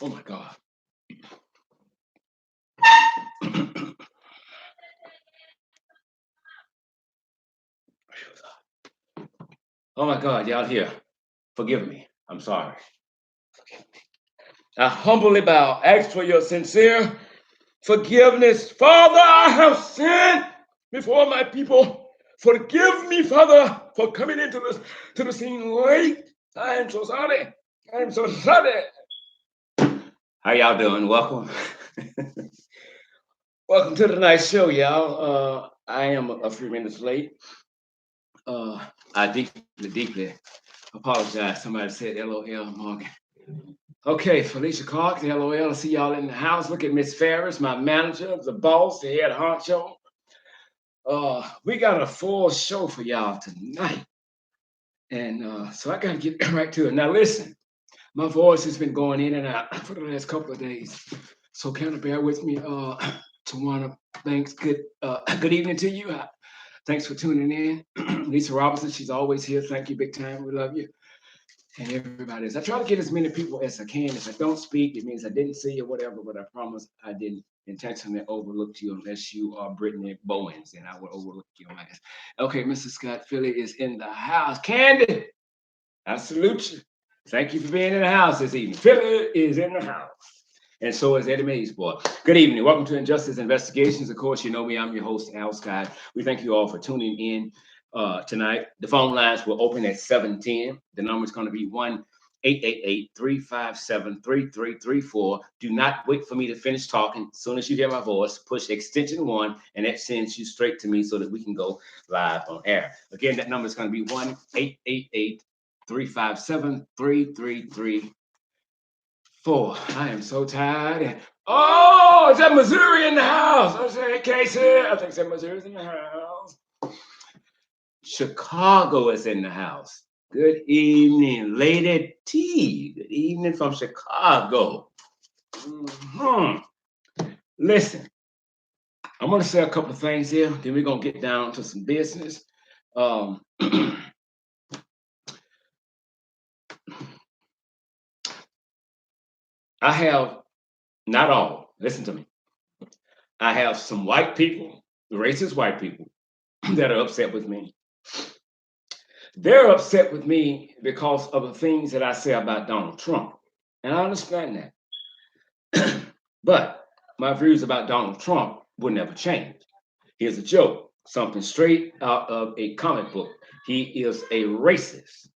Oh my God. Oh my God, y'all here. Forgive me. I'm sorry. Forgive me. I humbly bow. Ask for your sincere forgiveness. Father, I have sinned before my people. Forgive me, Father, for coming into this to the scene late. I am so sorry. I am so sorry. How y'all doing? Welcome. Welcome to tonight's show, y'all. I am a few minutes late. I deeply apologize. Somebody said LOL, Morgan. Okay, Felicia Clark, the LOL. I see y'all in the house. Look at Miss Ferris, my manager, the boss, the head honcho. We got a full show for y'all tonight. And so I got to get right to it. Now, listen, my voice has been going in and out for the last couple of days. So kind of bear with me. Tawana, thanks. Good evening to you. Thanks for tuning in. Lisa Robinson, she's always here. Thank you, big time. We love you. And everybody else. I try to get as many people as I can. If I don't speak, it means I didn't see you or whatever, but I promise I didn't intentionally overlook you unless you are Brittany Bowens, and I will overlook your ass. Okay, Mr. Scott Philly is in the house. Candy, I salute you. Thank you for being in the house this evening. Philly is in the house. And so is Eddiemaesboy. Good evening. Welcome to Injustice Investigations. Of course, you know me. I'm your host, Al Scott. We thank you all for tuning in tonight. The phone lines will open at 7:10. The number is going to be 1-888-357-3334. Do not wait for me to finish talking. As soon as you hear my voice, push extension 1, and that sends you straight to me so that we can go live on air. Again, that number is going to be 1-888-357-3334. I am so tired. Oh, is that Missouri in the house? I said, Casey. I think that Missouri's in the house. Chicago is in the house. Good evening, Lady T. Good evening from Chicago. Listen, I'm going to say a couple of things here. Then we're going to get down to some business. I have, not all, listen to me. I have some white people, racist white people, that are upset with me. They're upset with me because of the things that I say about Donald Trump. And I understand that. But my views about Donald Trump will never change. Here's a joke, something straight out of a comic book. He is a racist.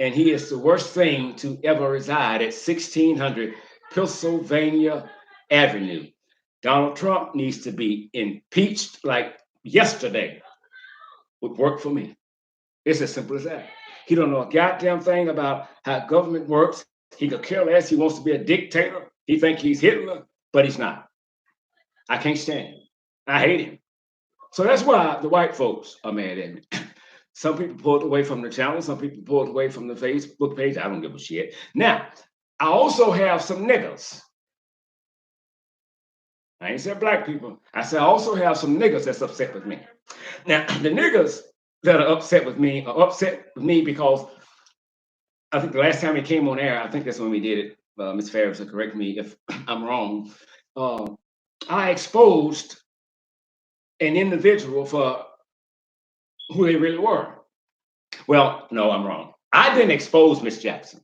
And he is the worst thing to ever reside at 1600 Pennsylvania Avenue. Donald Trump needs to be impeached like yesterday. Would work for me. It's as simple as that. He don't know a goddamn thing about how government works. He could care less. He wants to be a dictator. He thinks he's Hitler, but he's not. I can't stand him. I hate him. So that's why the white folks are mad at me. Some people pulled away from the channel. Some people pulled away from the Facebook page. I don't give a shit. Now, I also have some niggas. I ain't said black people. I said I also have some niggas that's upset with me. Now, the niggas that are upset with me are upset with me because I think the last time he came on air, I think that's when we did it. Ms. Ferris will correct me if I'm wrong. I exposed an individual for who they really were. Well, no, I'm wrong. I didn't expose Miss Jackson.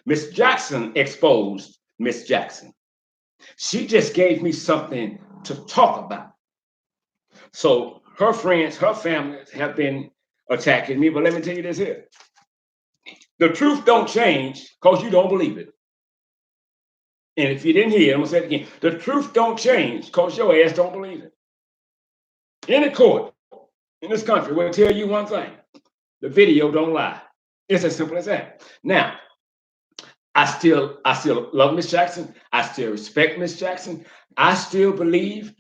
Miss Jackson exposed Miss Jackson. She just gave me something to talk about. So her friends, her family have been attacking me. But let me tell you this here. The truth don't change because you don't believe it. And if you didn't hear it, I'm gonna say it again. The truth don't change because your ass don't believe it. Any court in this country will tell you one thing. The video don't lie. It's as simple as that. Now, I still love Miss Jackson. I still respect Miss Jackson. I still believe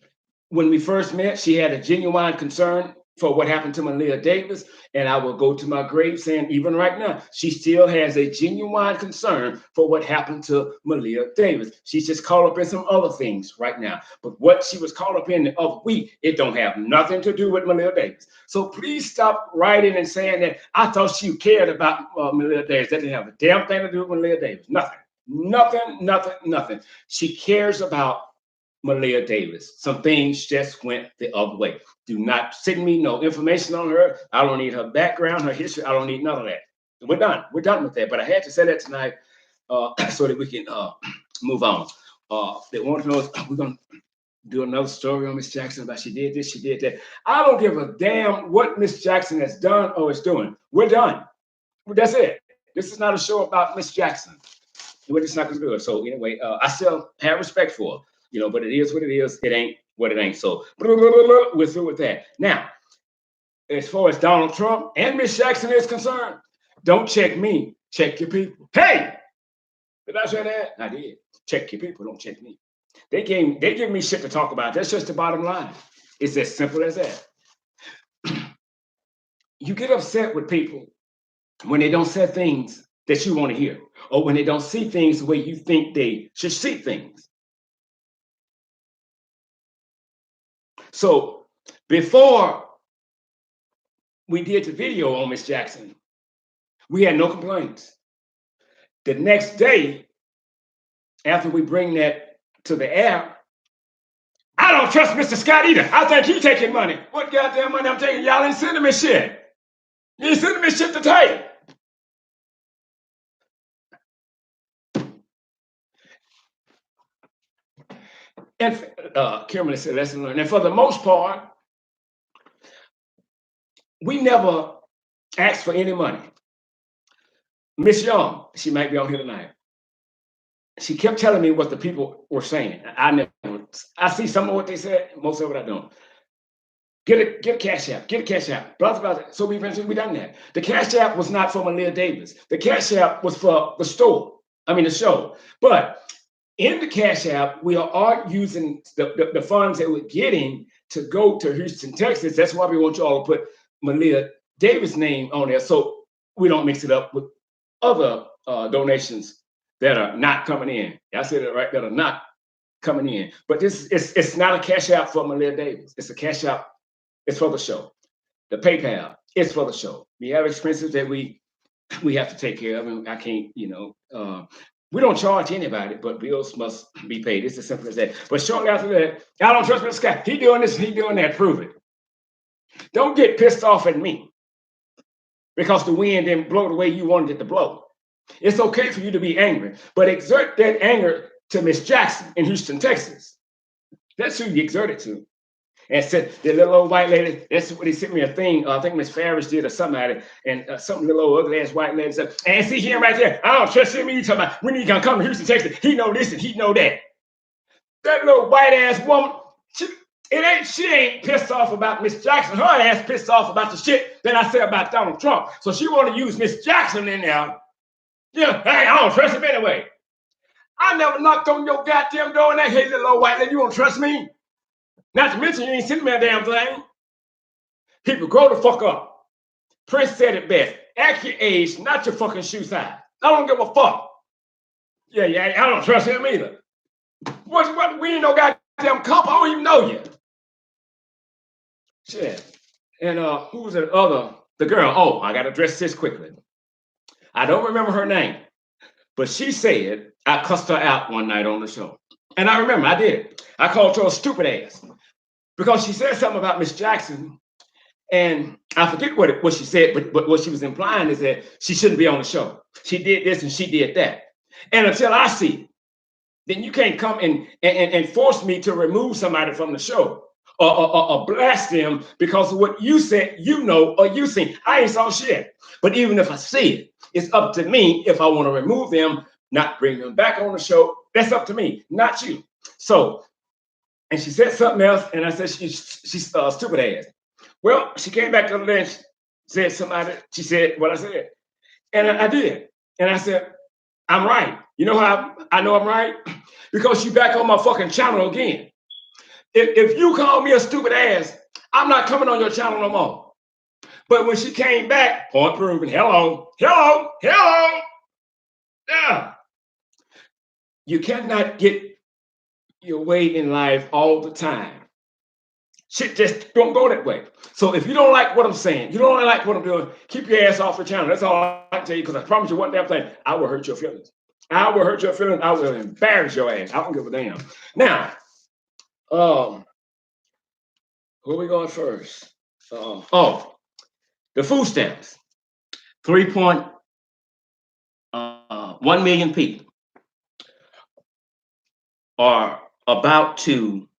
when we first met, she had a genuine concern for what happened to Malia Davis. And I will go to my grave saying, even right now, she still has a genuine concern for what happened to Malia Davis. She's just caught up in some other things right now. But what she was caught up in the other week, it don't have nothing to do with Malia Davis. So please stop writing and saying that I thought she cared about Malia Davis. That didn't have a damn thing to do with Malia Davis. Nothing. She cares about Malia Davis. Some things just went the other way. Do not send me no information on her. I don't need her background, her history. I don't need none of that. We're done. We're done with that. But I had to say that tonight so that we can move on. They want to know we're going to do another story on Miss Jackson about she did this, she did that. I don't give a damn what Miss Jackson has done or is doing. We're done. That's it. This is not a show about Miss Jackson. We're just not going to do it. So anyway, I still have respect for her. You know, but it is what it is. It ain't what it ain't. So we're through with that. Now, as far as Donald Trump and Miss Jackson is concerned, don't check me. Check your people. Hey, did I say that? I did. Check your people. Don't check me. They give me shit to talk about. That's just the bottom line. It's as simple as that. You get upset with people when they don't say things that you want to hear, or when they don't see things the way you think they should see things. So before we did the video on Miss Jackson, we had no complaints. The next day, after we bring that to the air, I don't trust Mr. Scott either. I think he's taking money. What goddamn money I'm taking? Y'all ain't sending me shit. You ain't sending me shit to take. And Kimberly said, lesson learned. And for the most part, we never asked for any money. Miss Young, she might be on here tonight. She kept telling me what the people were saying. I see some of what they said, most of it I don't. Get a cash app, get a cash app, blah, blah, blah. So we done that. The cash app was not for Malia Davis. The cash app was for the show. But in the cash app, we are using the funds that we're getting to go to Houston, Texas. That's why we want you all to put Malia Davis' name on there so we don't mix it up with other donations that are not coming in. I said it right, that are not coming in. But it's not a cash app for Malia Davis. It's a cash app. It's for the show. The PayPal, it's for the show. We have expenses that we have to take care of, and I can't, we don't charge anybody, but bills must be paid. It's as simple as that. But shortly after that, I don't trust Mr. Scott. He doing this, he doing that. Prove it. Don't get pissed off at me because the wind didn't blow the way you wanted it to blow. It's okay for you to be angry, but exert that anger to Miss Jackson in Houston, Texas. That's who you exert it to. And said the little old white lady, that's what he sent me a thing. I think Miss Ferris did or somebody, and some little old ugly ass white lady said, and see him right there. I don't trust him. You talking about when he gonna come to Houston, Texas? He know this and he know that. That little white ass woman, she ain't pissed off about Miss Jackson. Her ass pissed off about the shit that I said about Donald Trump. So she want to use Miss Jackson in there. Yeah, hey, I don't trust him anyway. I never knocked on your goddamn door and that hey little old white lady, you don't trust me? Not to mention, you ain't sending me a damn thing. People, grow the fuck up. Prince said it best. Act your age, not your fucking shoe size. I don't give a fuck. Yeah, I don't trust him either. What? We ain't no goddamn cop. I don't even know you. Shit. And who was the other? The girl. Oh, I gotta address this quickly. I don't remember her name, but she said I cussed her out one night on the show. And I remember I did. I called her a stupid ass because she said something about Miss Jackson. And I forget what she said, but what she was implying is that she shouldn't be on the show. She did this and she did that. And until I see it, then you can't come and force me to remove somebody from the show or blast them because of what you said, you know, or you seen. I ain't saw shit. But even if I see it, it's up to me if I want to remove them, not bring them back on the show. That's up to me, not you. So, and she said something else, and I said she's a stupid ass. Well, she came back to the bench, said somebody, she said what I said. And I did. And I said, I'm right. You know how I know I'm right? Because you back on my fucking channel again. If you call me a stupid ass, I'm not coming on your channel no more. But when she came back, point proven, hello. Yeah. You cannot get your way in life all the time. Shit just don't go that way. So if you don't like what I'm saying, you don't like what I'm doing, keep your ass off the channel. That's all I can tell you, because I promise you one damn thing, I will hurt your feelings. I will hurt your feelings. I will embarrass your ass. I don't give a damn. Now, where we going first? The food stamps. 3.1 million people are about to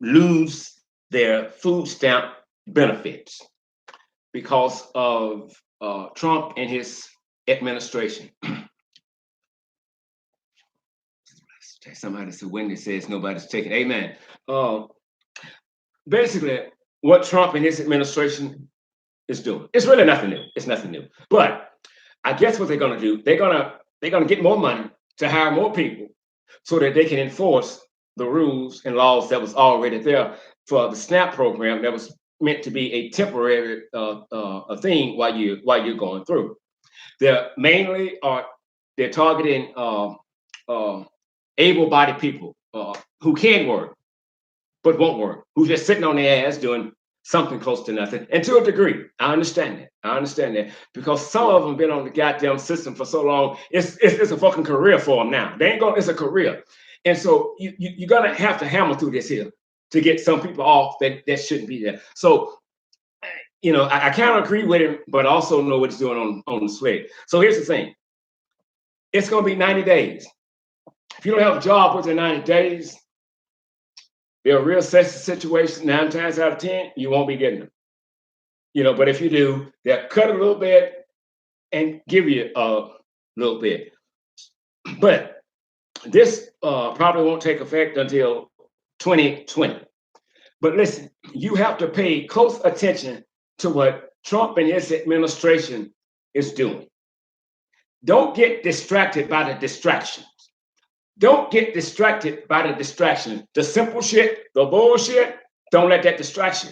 lose their food stamp benefits because of Trump and his administration. Somebody said Wendy says nobody's taking. Amen. Basically, what Trump and his administration is doing, it's really nothing new. It's nothing new. But I guess what they're going to do, they're gonna get more money to hire more people so that they can enforce the rules and laws that was already there for the SNAP program that was meant to be a temporary thing while you're going through. They're targeting able-bodied people who can work but won't work, who's just sitting on their ass doing something close to nothing. And to a degree, I understand that because some of them been on the goddamn system for so long. It's a fucking career for them now. They ain't going. It's a career, and so you're gonna have to hammer through this here to get some people off that shouldn't be there. So, you know, I kind of agree with him, but also know what he's doing on the sled. So here's the thing: it's gonna be 90 days. If you don't have a job within 90 days, they'll reassess the situation. 9 times out of 10, you won't be getting them. You know, but if you do, they'll cut a little bit and give you a little bit. But this probably won't take effect until 2020. But listen, you have to pay close attention to what Trump and his administration is doing. Don't get distracted by the distractions. Don't get distracted by the distraction. The simple shit, the bullshit, don't let that distract you,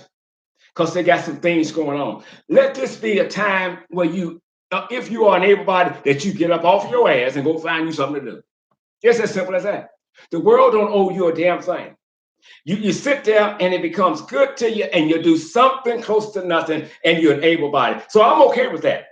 because they got some things going on. Let this be a time where you, if you are an able-bodied, that you get up off your ass and go find you something to do. It's as simple as that. The world don't owe you a damn thing. You sit there and it becomes good to you and you do something close to nothing and you're an able-bodied. So I'm okay with that.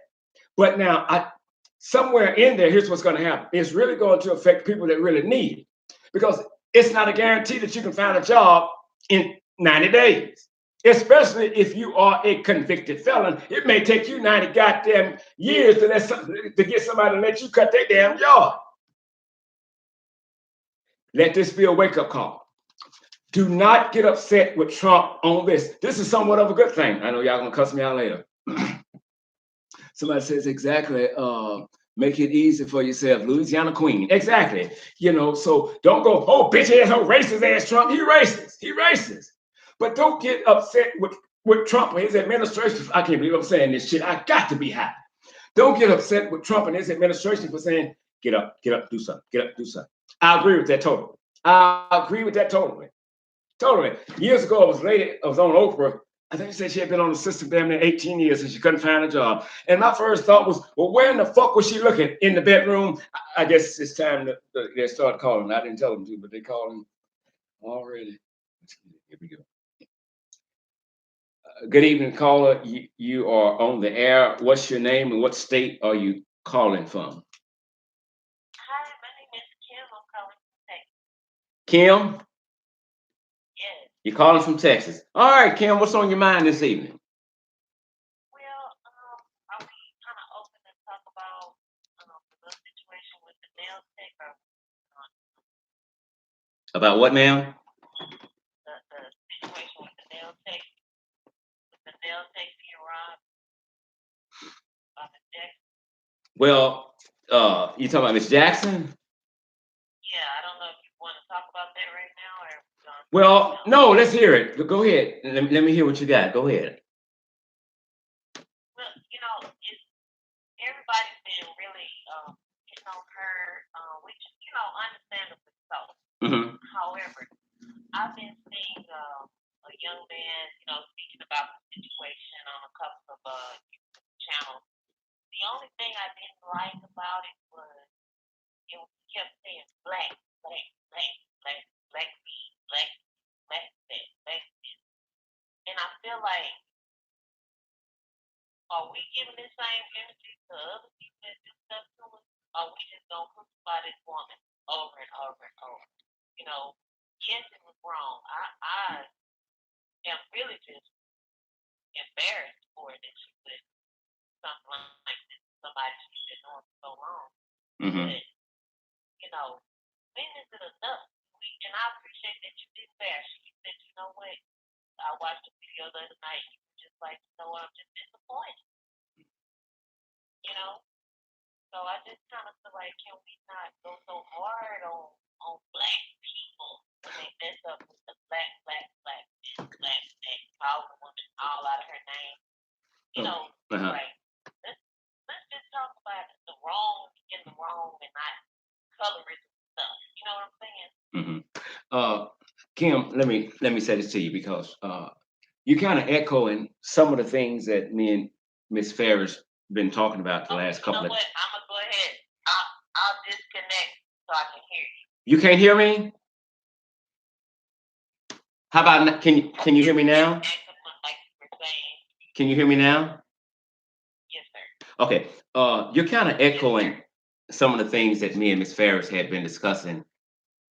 But now, somewhere in there, here's what's going to happen. It's really going to affect people that really need it, because it's not a guarantee that you can find a job in 90 days, especially if you are a convicted felon. It may take you 90 goddamn years to get somebody to let you cut their damn yard. Let this be a wake-up call. Do not get upset with Trump on this. This is somewhat of a good thing. I know y'all going to cuss me out later. Somebody says exactly, make it easy for yourself. Louisiana queen. Exactly. You know, so don't go, oh, bitch ass, oh, racist ass Trump. He racist. But don't get upset with Trump and his administration. I can't believe I'm saying this shit. I got to be happy. Don't get upset with Trump and his administration for saying, get up, do something, do something. I agree with that totally. Totally. Years ago, I was on Oprah I think she said she had been on the system damn near 18 years and she couldn't find a job. And my first thought was, well, where in the fuck was she looking? In the bedroom? I guess it's time that they start calling. I didn't tell them to, but they calling already. Here we go. Good evening, caller. You are on the air. What's your name and what state are you calling from? Hi, my name is Kim. I'm calling from Texas. Kim, Yes. you're calling from Texas. All right, Kim, what's on your mind this evening? Well, are we kind of open to talk about the situation with the nail tech or uh, About what, ma'am? the situation with the nail tech being robbed by the deck? Well, you talking about Miss Jackson? Yeah, I don't know if you want to talk about that right now or if we're going to do something Well, else. no, let's hear it. Go ahead. Let me hear what you got. Go ahead. Well, it's everybody's been really hitting on her, which understandably so. Hmm. However, I've been seeing a young man, speaking about the situation on a couple of YouTube channels. The only thing I didn't like about it was he kept saying black, black, black, black, black feet, black, black, black, black. And I feel like, are we giving the same energy to other people that do stuff to us? Or we just gonna crucify this woman over and over and over? You know, yes, it was wrong. I am really just embarrassed for it that she would something like this to somebody she's been on for so long. Hmm. But when is it enough? And I appreciate that you did that. She said, you know what? I watched the video the other night. You were just like, what? I'm just disappointed. You know. So I just kind of feel like, can we not go so hard on black people when they mess up with the black, black, black, black, black, call the woman all out of her name? Uh-huh. Right. Let's just talk about the wrong in the wrong and not colorism stuff. You know what I'm saying? Hmm. Kim, let me say this to you because you kind of echoing some of the things that me and Miss Ferris been talking about the Okay, last you know couple of. what? I'm gonna go ahead. I'll disconnect so I can hear you. You can't hear me? How about can you hear me now? Like you were saying. Can you hear me now? Yes, sir. Okay. You're kind of Yes, sir. echoing some of the things that me and Miss Ferris had been discussing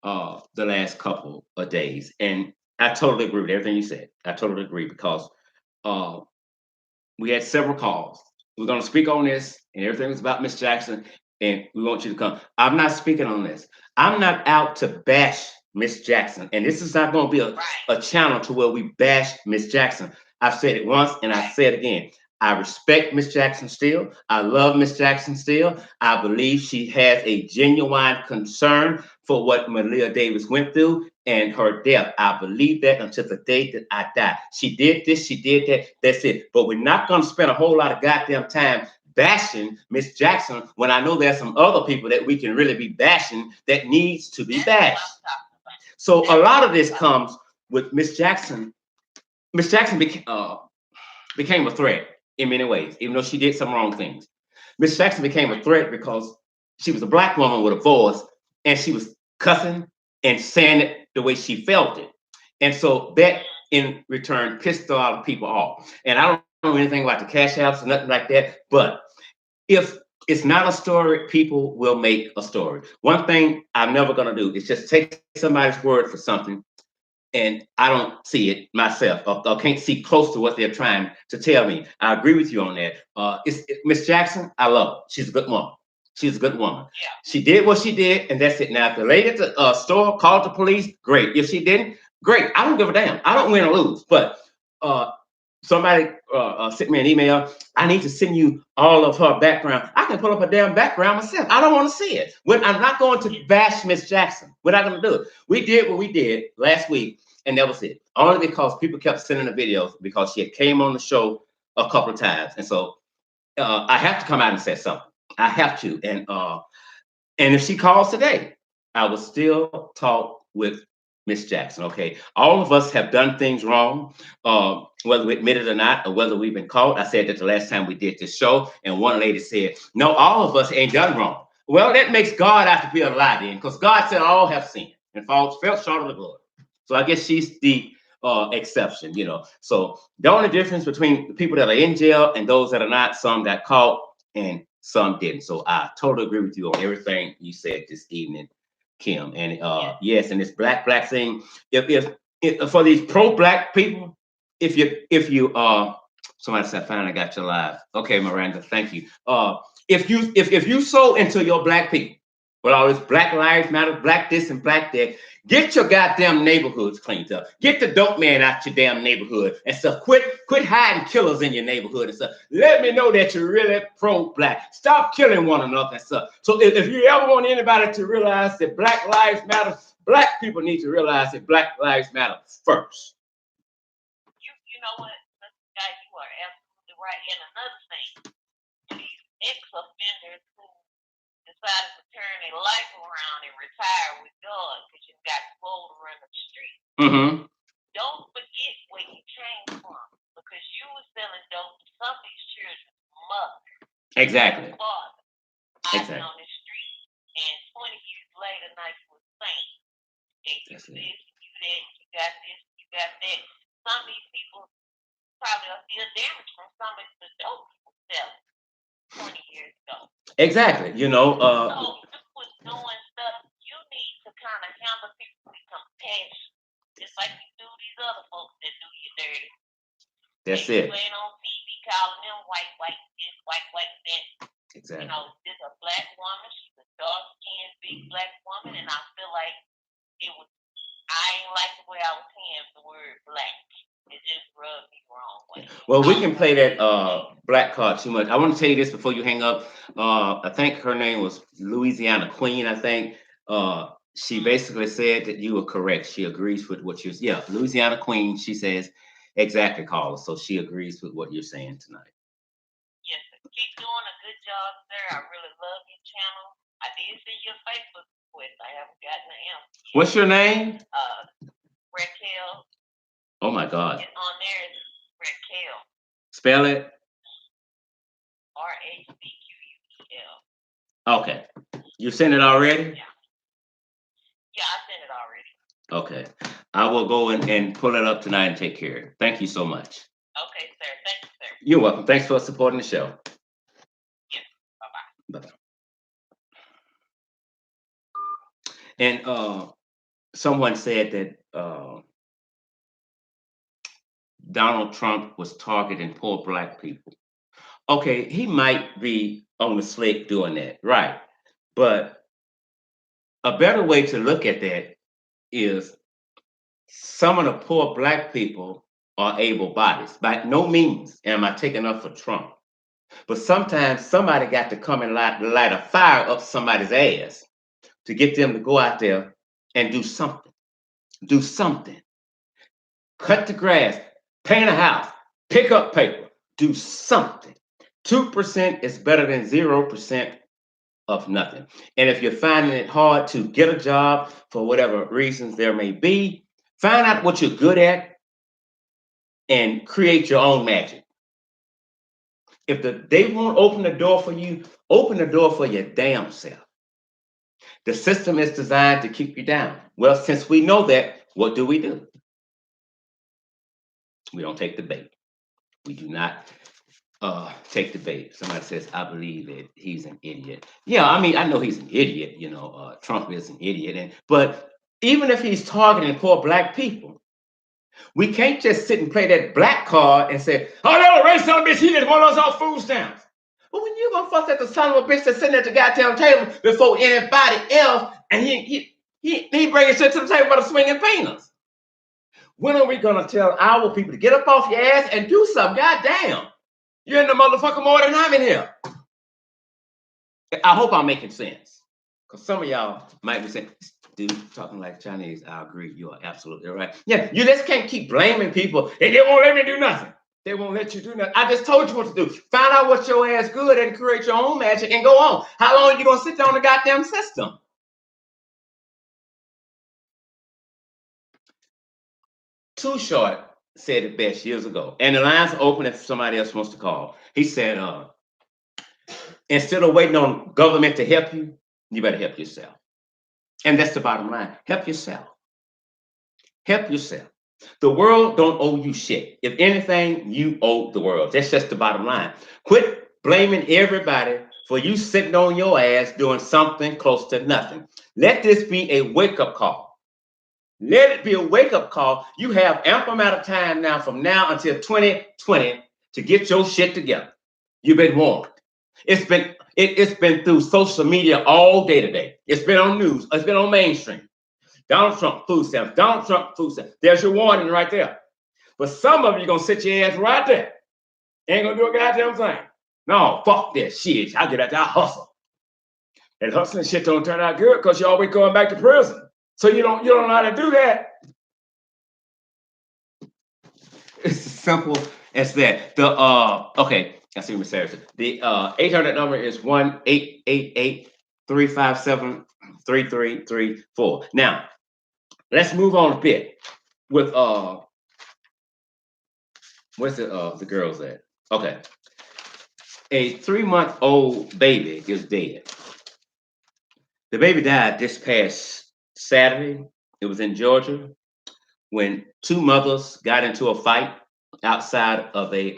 the last couple of days, and I totally agree with everything you said. I totally agree because uh, we had several calls. We're going to speak on this, and everything was about Miss Jackson, and we want you to come. I'm not speaking on this. I'm not out to bash Miss Jackson, and this is not going to be a channel to where we bash Miss Jackson. I've said it once, and I say it again. I respect Miss Jackson still. I love Miss Jackson still. I believe she has a genuine concern for what Malia Davis went through and her death. I believe that until the day that I die. She did this, she did that, that's it. But we're not going to spend a whole lot of goddamn time bashing Miss Jackson when I know there's some other people that we can really be bashing that needs to be bashed. So a lot of this comes with Miss Jackson. Miss Jackson became a threat in many ways, even though she did some wrong things. Miss Jackson became a threat because she was a black woman with a voice and she was cussing and saying it the way she felt it. And so that in return pissed a lot of people off. And I don't know anything about the cash apps or nothing like that, but if it's not a story, people will make a story. One thing I'm never going to do is just take somebody's word for something and I don't see it myself, or can't see close to what they're trying to tell me. I agree with you on that. Miss Jackson, I love her. She's a good woman. She's a good woman. Yeah. She did what she did, and that's it. Now, if the lady at the store called the police, great. If she didn't, great. I don't give a damn. I don't win or lose. But uh, somebody sent me an email. I need to send you all of her background. I can pull up a damn background myself. I don't want to see it. I'm not going to bash Miss Jackson. We're not going to do it. We did what we did last week, and that was it. Only because people kept sending the videos because she had came on the show a couple of times, and so I have to come out and say something. I have to, and if she calls today, I will still talk with Miss Jackson. Okay, all of us have done things wrong, whether we admit it or not, or whether we've been caught. I said that the last time we did this show, and one lady said, "No, all of us ain't done wrong." Well, that makes God out to be a lie, then, because God said all have sinned and fell short of the glory. So I guess she's the exception, you know. So the only difference between the people that are in jail and those that are not, some got caught and some didn't. So I totally agree with you on everything you said this evening, Kim. And yes, and this black thing, if for these pro-black people, if you somebody said fine, I got your live. Okay, Miranda, thank you. If you so into your black people, with all this Black Lives Matter, black this and black that, get your goddamn neighborhoods cleaned up. Get the dope man out your damn neighborhood and stuff. Quit hiding killers in your neighborhood and stuff. Let me know that you're really pro-black. Stop killing one another and stuff. So if you ever want anybody to realize that Black Lives Matter, black people need to realize that Black Lives Matter first. You know what, Mr. Guy, you are absolutely right. And another thing, these ex-offenders who decided to turn their life around and retire with God because you got pulled around the street. Don't forget where you came from, because you were selling dope to some of these children's mother. Exactly. Father. Exactly. On the street, and 20 years later, now you were sane. And you this, you that, you got this, you got that. Some of these people probably are still damaged from some of the dope people selling 20 years ago. Exactly. You know, so you was doing stuff, you need to kind of handle people with compassion, just like you do these other folks that do you dirty. That's it. You ain't on TV calling them white this, white that. Exactly. You know, this a black woman, she's a dark-skinned, big black woman, and I feel like I ain't like the way I was hearing the word black. It just rubbed me wrong way. Well, we can play that black card too much. I want to tell you this before you hang up. I think her name was Louisiana Queen, I think. She basically said that you were correct. She agrees with what you're Louisiana Queen, she says exactly, caller. So she agrees with what you're saying tonight. Yes, keep doing a good job, sir. I really love your channel. I did see your Facebook request. I haven't gotten an answer yet. What's your name? Raquel. Oh my God. It's on there is Raquel. Spell it. RACQUEL. Okay. You sent it already? Yeah, I sent it already. Okay. I will go and pull it up tonight and take care of it. Thank you so much. Okay, sir. Thank you, sir. You're welcome. Thanks for supporting the show. Yes. Bye-bye. Bye-bye. And someone said that Donald Trump was targeting poor black people. Okay, he might be on the slick doing that, right? But a better way to look at that is some of the poor black people are able bodies. By no means am I taking up for Trump. But sometimes somebody got to come and light a fire up somebody's ass to get them to go out there and do something. Do something. Cut the grass, paint a house, pick up paper, do something. 2% is better than 0% of nothing. And if you're finding it hard to get a job for whatever reasons there may be, find out what you're good at and create your own magic. If they won't open the door for you, open the door for your damn self. The system is designed to keep you down. Well, since we know that, what do? We don't take the bait. We do not take the bait. Somebody says, I believe that he's an idiot. Yeah, I mean, I know he's an idiot. You know, Trump is an idiot. But even if he's targeting poor black people, we can't just sit and play that black card and say, oh, that racist son of a bitch, he just want us off food stamps. But when you gonna fuss at the son of a bitch that's sitting at the goddamn table before anybody else, and he bringing shit to the table by the swinging peanuts. When are we gonna tell our people to get up off your ass and do something? Goddamn, you're in the motherfucker more than I'm in here. I hope I'm making sense, because some of y'all might be saying, dude, talking like Chinese. I agree. You are absolutely right. Yeah, you just can't keep blaming people. They won't let me do nothing. They won't let you do nothing. I just told you what to do. Find out what your ass good and create your own magic and go on. How long are you gonna sit there on the goddamn system? Too Short said it best years ago, and the lines are open if somebody else wants to call. He said, instead of waiting on government to help you, you better help yourself. And that's the bottom line. Help yourself. Help yourself. The world don't owe you shit. If anything, you owe the world. That's just the bottom line. Quit blaming everybody for you sitting on your ass doing something close to nothing. Let this be a wake-up call. Let it be a wake-up call. You have ample amount of time now from now until 2020 to get your shit together. You've been warned. It's been through social media all day today. It's been on news. It's been on mainstream. Donald Trump, food stamps. Donald Trump, food stamps. There's your warning right there. But some of you gonna sit your ass right there. Ain't gonna do a goddamn thing. No, fuck this shit. I get out there, I hustle. And hustling shit don't turn out good because you're always going back to prison. So you don't know how to do that. It's as simple as that. Okay, I see what Sarah said. The 800 number is 1-888-357-3334. Now, let's move on a bit with where's the girls at? Okay. A 3-month-old baby is dead. The baby died this past Saturday. It was in Georgia when two mothers got into a fight outside of a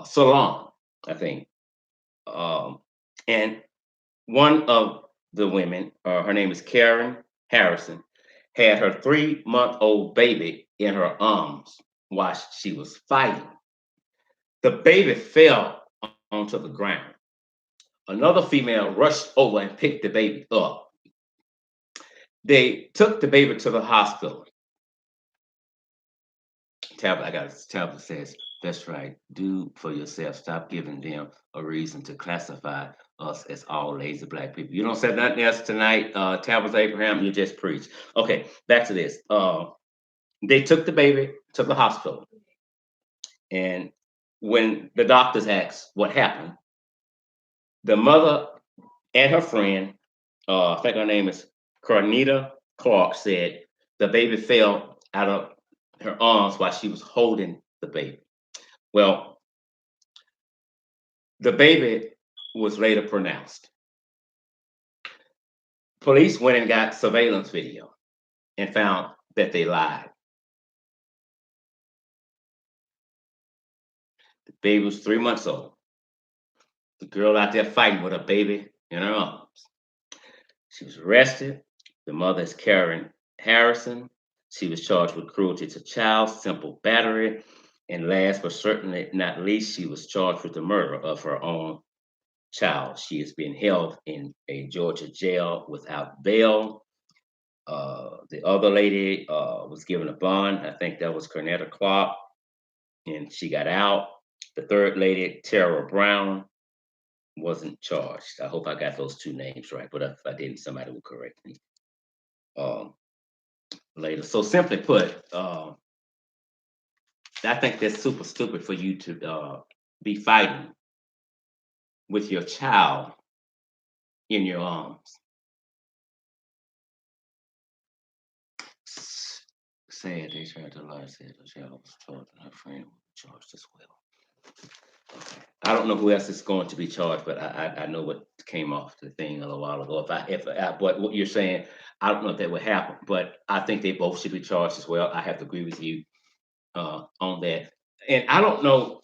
salon, I think. And one of the women, her name is Karen Harrison, had her 3-month-old baby in her arms while she was fighting. The baby fell onto the ground. Another female rushed over and picked the baby up. They took the baby to the hospital. Tablet says, that's right. Do for yourself. Stop giving them a reason to classify us as all lazy black people. You don't say nothing else tonight, Tabitha Abraham. You just preach. Okay, back to this. They took the baby to the hospital. And when the doctors asked what happened, the mother and her friend, I think her name is Carnita Clark, said the baby fell out of her arms while she was holding the baby. Well, the baby was later pronounced. Police went and got surveillance video and found that they lied. The baby was 3 months old. The girl out there fighting with a baby in her arms. She was arrested. The mother is Karen Harrison. She was charged with cruelty to child, simple battery, and last but certainly not least, she was charged with the murder of her own child. She is being held in a Georgia jail without bail. The other lady was given a bond. I think that was Cornetta Clark, and she got out. The third lady, Tara Brown, wasn't charged. I hope I got those two names right, but if I didn't, somebody will correct me later. So simply put, I think that's super stupid for you to be fighting with your child in your arms. Sad they tried to lie, said the child was charged and her friend was charged as well. Okay. I don't know who else is going to be charged, but I know what came off the thing a little while ago. But what you're saying, I don't know if that would happen, but I think they both should be charged as well. I have to agree with you on that. And I don't know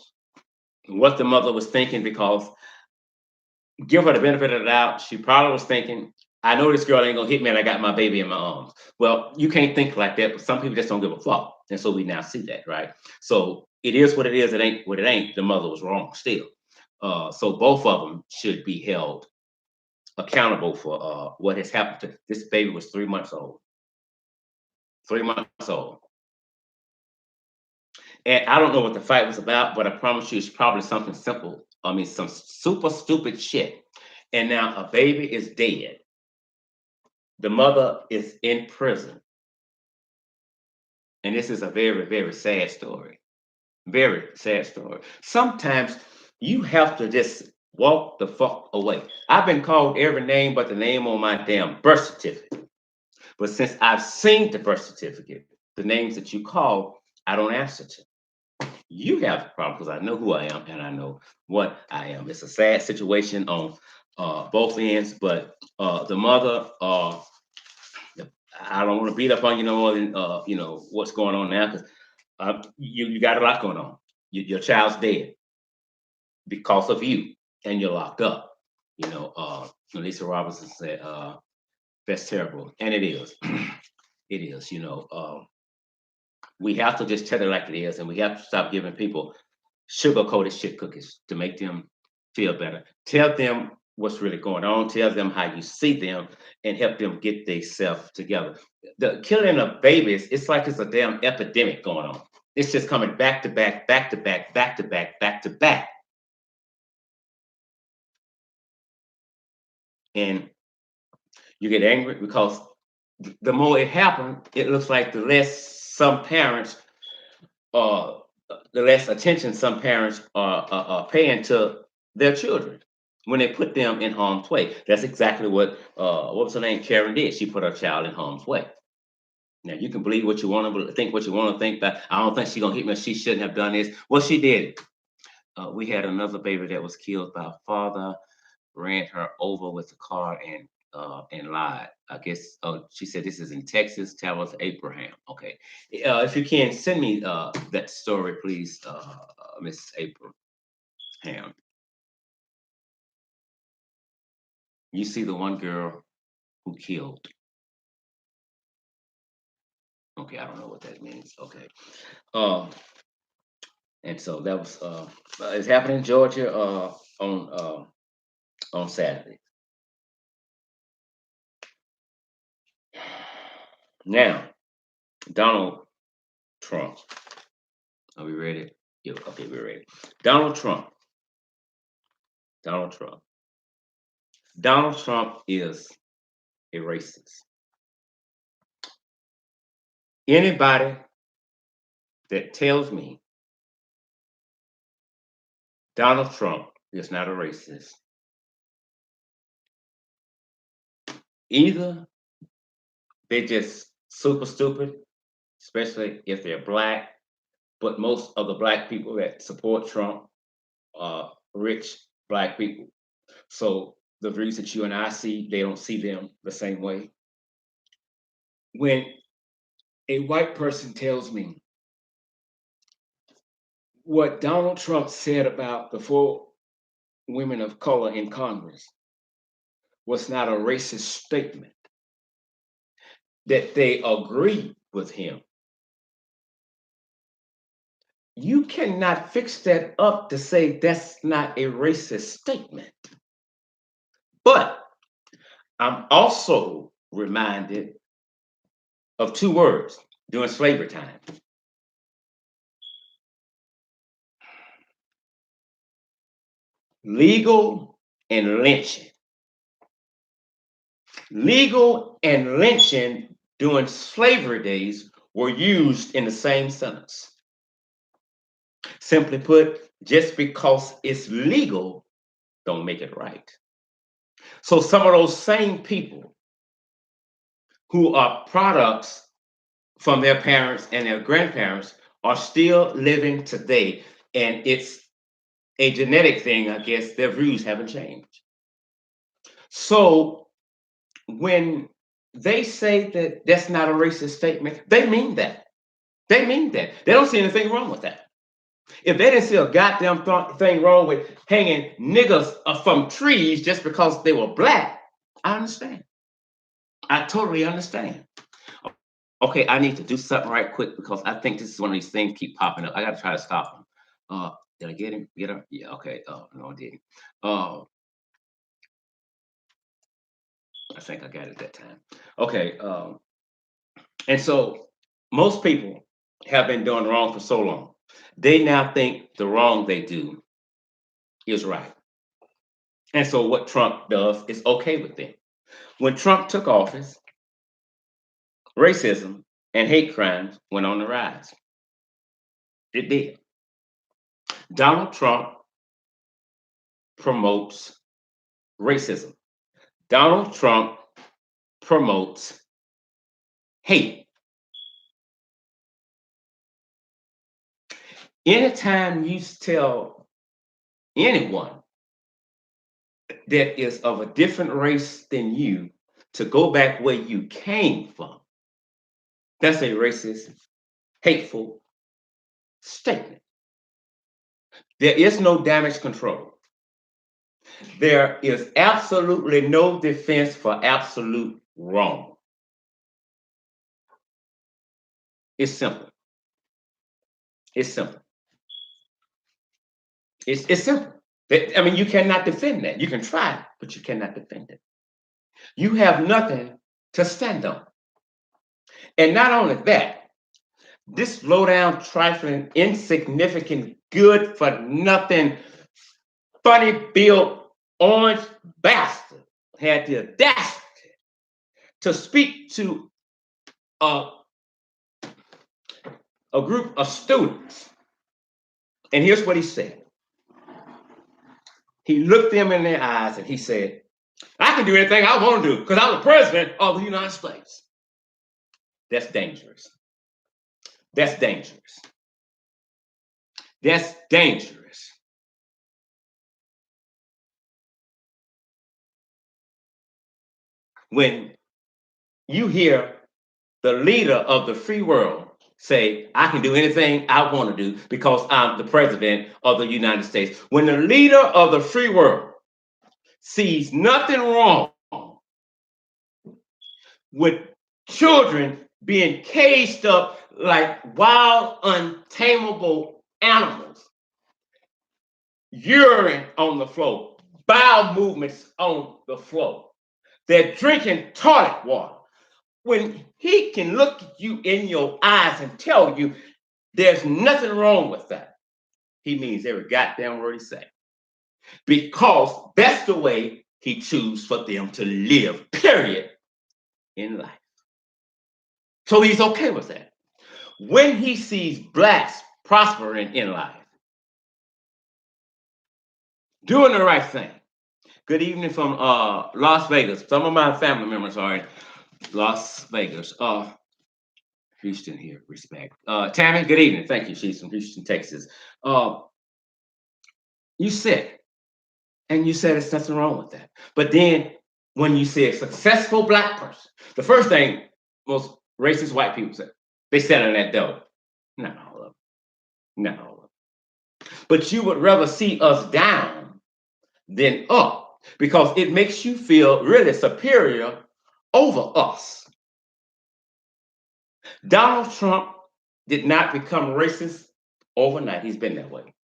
what the mother was thinking, because give her the benefit of the doubt. She probably was thinking, I know this girl ain't gonna hit me and I got my baby in my arms. Well, you can't think like that, but some people just don't give a fuck. And so we now see that, right? So it is what it is. It ain't what it ain't. The mother was wrong still. So both of them should be held accountable for what has happened to this baby. Was 3 months old. 3 months old. And I don't know what the fight was about, but I promise you it's probably something simple. I mean, some super stupid shit. And now a baby is dead. The mother is in prison. And this is a very, very sad story. Very sad story. Sometimes you have to just walk the fuck away. I've been called every name but the name on my damn birth certificate. But since I've seen the birth certificate, the names that you call, I don't answer to. You have the problem because I know who I am and I know what I am. It's a sad situation on both ends, but the mother, I don't want to beat up on you no more than what's going on now because you got a lot going on. Your child's dead because of you, and you're locked up. Lisa Robinson said, "That's terrible," and it is. It is. We have to just tell it like it is, and we have to stop giving people sugar-coated shit cookies to make them feel better. Tell them what's really going on. Tell them how you see them, and help them get themselves together. The killing of babies, it's like it's a damn epidemic going on. It's just coming back to back, back to back, back to back, back to back. And you get angry because the more it happens, it looks like the less attention some parents are paying to their children when they put them in harm's way. That's exactly what was her name? Karen did. She put her child in harm's way. Now you can believe what you want to think, what you want to think, but I don't think she's gonna hit me. She shouldn't have done this. Well, she did. We had another baby that was killed by a father, ran her over with the car and lied. I guess. Oh, she said this is in Texas. Tell Abraham. Okay. If you can send me that story, please, Miss Abraham. You see the one girl who killed. Okay, I don't know what that means. Okay. Um, and so that was it's happening in Georgia on Saturday. Now, Donald Trump. Are we ready? Yeah, okay, we're ready. Donald Trump. Donald Trump. Donald Trump is a racist. Anybody that tells me Donald Trump is not a racist, either they're just super stupid, especially if they're black, but most of the black people that support Trump are rich black people. So the views that you and I see, they don't see them the same way. When a white person tells me what Donald Trump said about the four women of color in Congress was not a racist statement, that they agree with him, you cannot fix that up to say that's not a racist statement. But I'm also reminded of two words during slavery time: legal and lynching. Legal and lynching during slavery days were used in the same sentence. Simply put, just because it's legal, don't make it right. So some of those same people who are products from their parents and their grandparents are still living today. And it's a genetic thing, I guess. Their views haven't changed. So when they say that that's not a racist statement, they mean that. They mean that. They don't see anything wrong with that. If they didn't see a goddamn thing wrong with hanging niggas from trees just because they were black, I understand. I totally understand. Okay, I need to do something right quick because I think this is one of these things keep popping up. I got to try to stop them. Did I get him? Get her? Yeah. Okay. No, I didn't. I think I got it that time. Okay. And so most people have been doing wrong for so long. They now think the wrong they do is right. And so what Trump does is okay with them. When Trump took office, racism and hate crimes went on the rise. It did. Donald Trump promotes racism. Donald Trump promotes hate. Anytime you tell anyone that is of a different race than you to go back where you came from, that's a racist, hateful statement. There is no damage control. There is absolutely no defense for absolute wrong. It's simple. It's simple. It's simple. I mean, you cannot defend that. You can try, but you cannot defend it. You have nothing to stand on. And not only that, this low down, trifling, insignificant, good for nothing, funny built orange bastard had the audacity to speak to a group of students. And here's what he said. He looked them in their eyes and he said, I can do anything I want to do because I'm the president of the United States. That's dangerous. That's dangerous. That's dangerous. When you hear the leader of the free world say, I can do anything I want to do because I'm the president of the United States. When the leader of the free world sees nothing wrong with children being caged up like wild, untamable animals, urine on the floor, bowel movements on the floor, they're drinking toilet water. When he can look at you in your eyes and tell you there's nothing wrong with that, he means every goddamn word he say. Because that's the way he chooses for them to live, period, in life. So he's okay with that. When he sees blacks prospering in life, doing the right thing. Good evening from Las Vegas. Some of my family members are in Las Vegas. Houston here, respect. Tammy, good evening. Thank you. She's from Houston, Texas. You said, and you said there's nothing wrong with that. But then when you see a successful black person, the first thing most racist white people say, they stand on that door. Not all of them. Not all of them. But you would rather see us down than up because it makes you feel really superior over us. Donald Trump did not become racist overnight. He's been that way.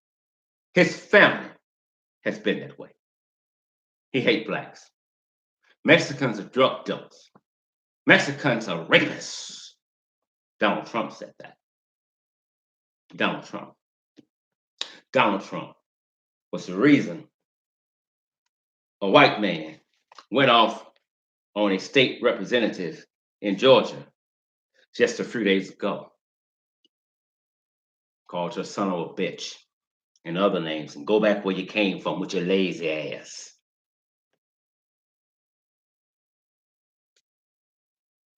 His family has been that way. He hates blacks. Mexicans are drug dealers. Mexicans are rapists. Donald Trump said that. Donald Trump. Donald Trump was the reason a white man went off on a state representative in Georgia just a few days ago. Called your son of a bitch and other names and go back where you came from with your lazy ass.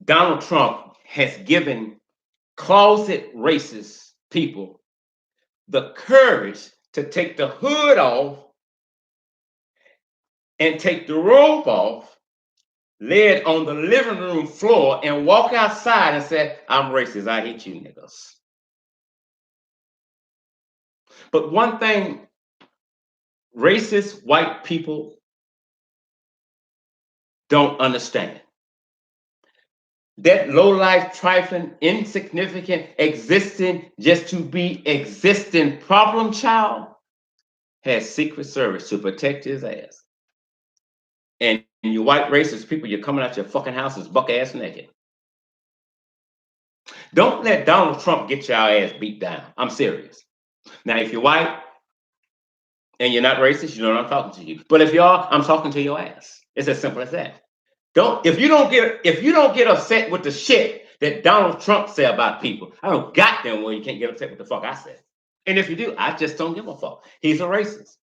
Donald Trump has given closet racist people the courage to take the hood off and take the robe off, lay it on the living room floor, and walk outside and say, I'm racist. I hate you niggas. But one thing racist white people don't understand. That low-life, trifling, insignificant, existing just to be existing problem child has Secret Service to protect his ass. And you white racist people, you're coming out your fucking houses buck-ass naked. Don't let Donald Trump get your ass beat down. I'm serious. Now, if you're white and you're not racist, you know I'm talking to you. But if you are, I'm talking to your ass. It's as simple as that. If you don't get upset with the shit that Donald Trump said about people, I don't goddamn well you can't get upset with the fuck I said. And if you do, I just don't give a fuck. He's a racist.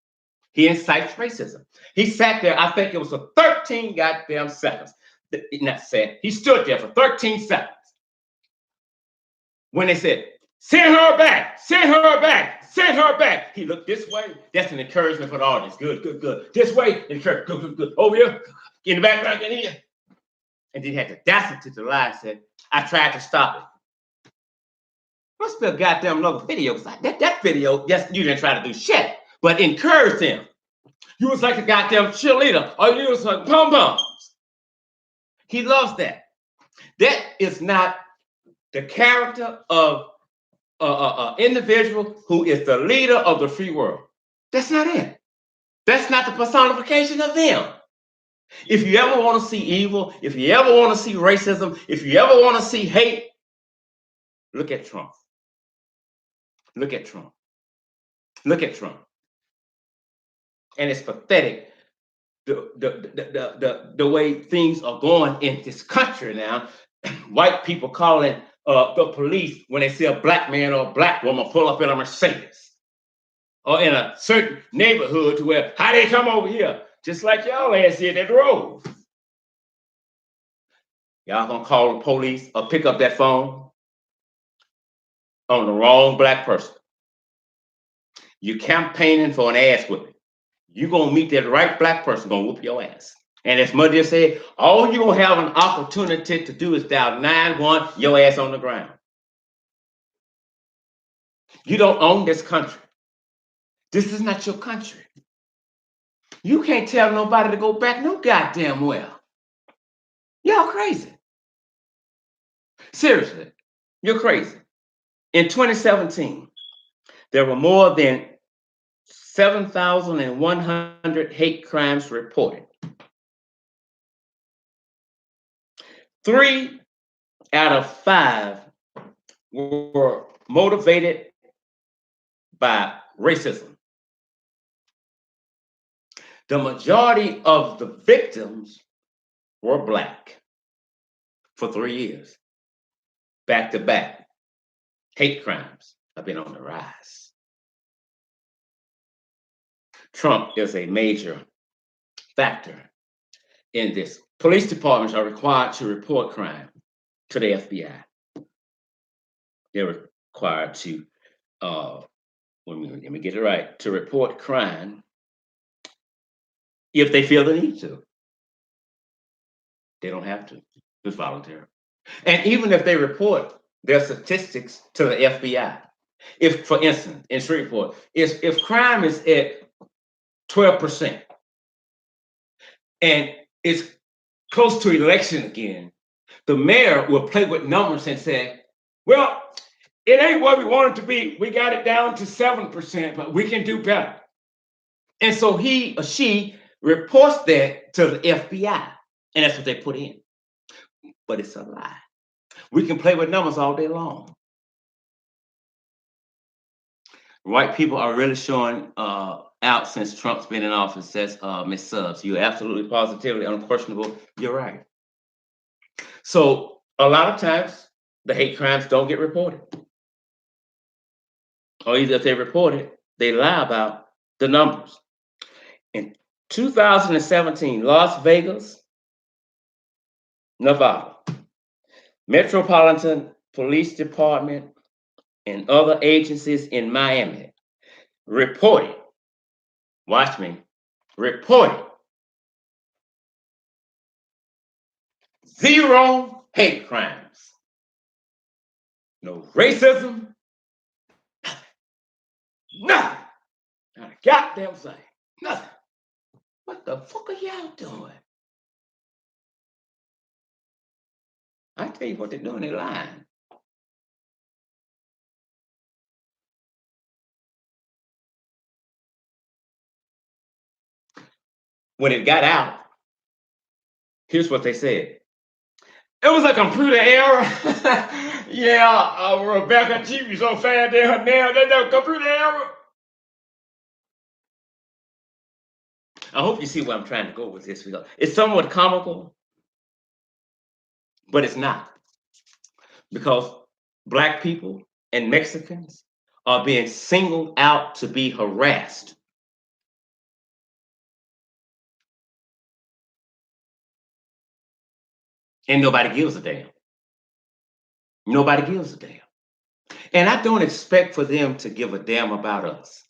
He incites racism. He sat there, I think it was for 13 goddamn seconds. Not said, he stood there for 13 seconds. When they said, Send her back. Send her back. Send her back. He looked this way. That's an encouragement for the audience. Good, good, good. This way, encouragement. Good, good, good. Over here. In the background, in here. And then he had the audacity to lie and said, I tried to stop it. Must be a goddamn another video. That video, yes, you didn't try to do shit, but encouraged him. You was like a goddamn cheerleader, or you was like pom-poms. He loves that. That is not the character of an individual who is the leader of the free world. That's not it. That's not the personification of them. If you ever want to see evil, if you ever want to see racism, if you ever want to see hate, look at Trump. Look at Trump. Look at Trump. And it's pathetic the way things are going in this country now. White people calling the police when they see a black man or a black woman pull up in a Mercedes or in a certain neighborhood to where, how they come over here? Just like y'all ass did at the road. Y'all gonna call the police or pick up that phone on the wrong black person. You campaigning for an ass whipping. You're gonna meet that right black person gonna whoop your ass. And as Mother said, all you're gonna have an opportunity to do is dial 911, your ass on the ground. You don't own this country. This is not your country. You can't tell nobody to go back no goddamn well. Y'all crazy. Seriously, you're crazy. In 2017, there were more than 7,100 hate crimes reported. 3 out of 5 were motivated by racism. The majority of the victims were black for 3 years. Back to back. Hate crimes have been on the rise. Trump is a major factor in this. Police departments are required to report crime to the FBI. They're required to, let me get it right, to report crime if they feel the need to. They don't have to. It's voluntary. And even if they report their statistics to the FBI, if, for instance, in Shreveport, if crime is at 12% and it's close to election again, the mayor will play with numbers and say, well, it ain't what we want it to be. We got it down to 7%, but we can do better. And so he or she reports that to the FBI, and that's what they put in. But it's a lie. We can play with numbers all day long. White people are really showing out since Trump's been in office, says Ms. Subs. You're absolutely positively unquestionable. You're right. So a lot of times the hate crimes don't get reported. Or either if they report it, they lie about the numbers. In 2017, Las Vegas, Nevada, Metropolitan Police Department and other agencies in Miami reported, watch me, reported 0 hate crimes. No racism, nothing. Not a goddamn thing, nothing. What the fuck are y'all doing? I tell you what they're doing, they're lying. When it got out, here's what they said. It was a computer error. Yeah, Rebecca, she was so fast in her nail. That's a computer error. I hope you see where I'm trying to go with this. It's somewhat comical, but it's not. Because Black people and Mexicans are being singled out to be harassed. And nobody gives a damn. Nobody gives a damn. And I don't expect for them to give a damn about us.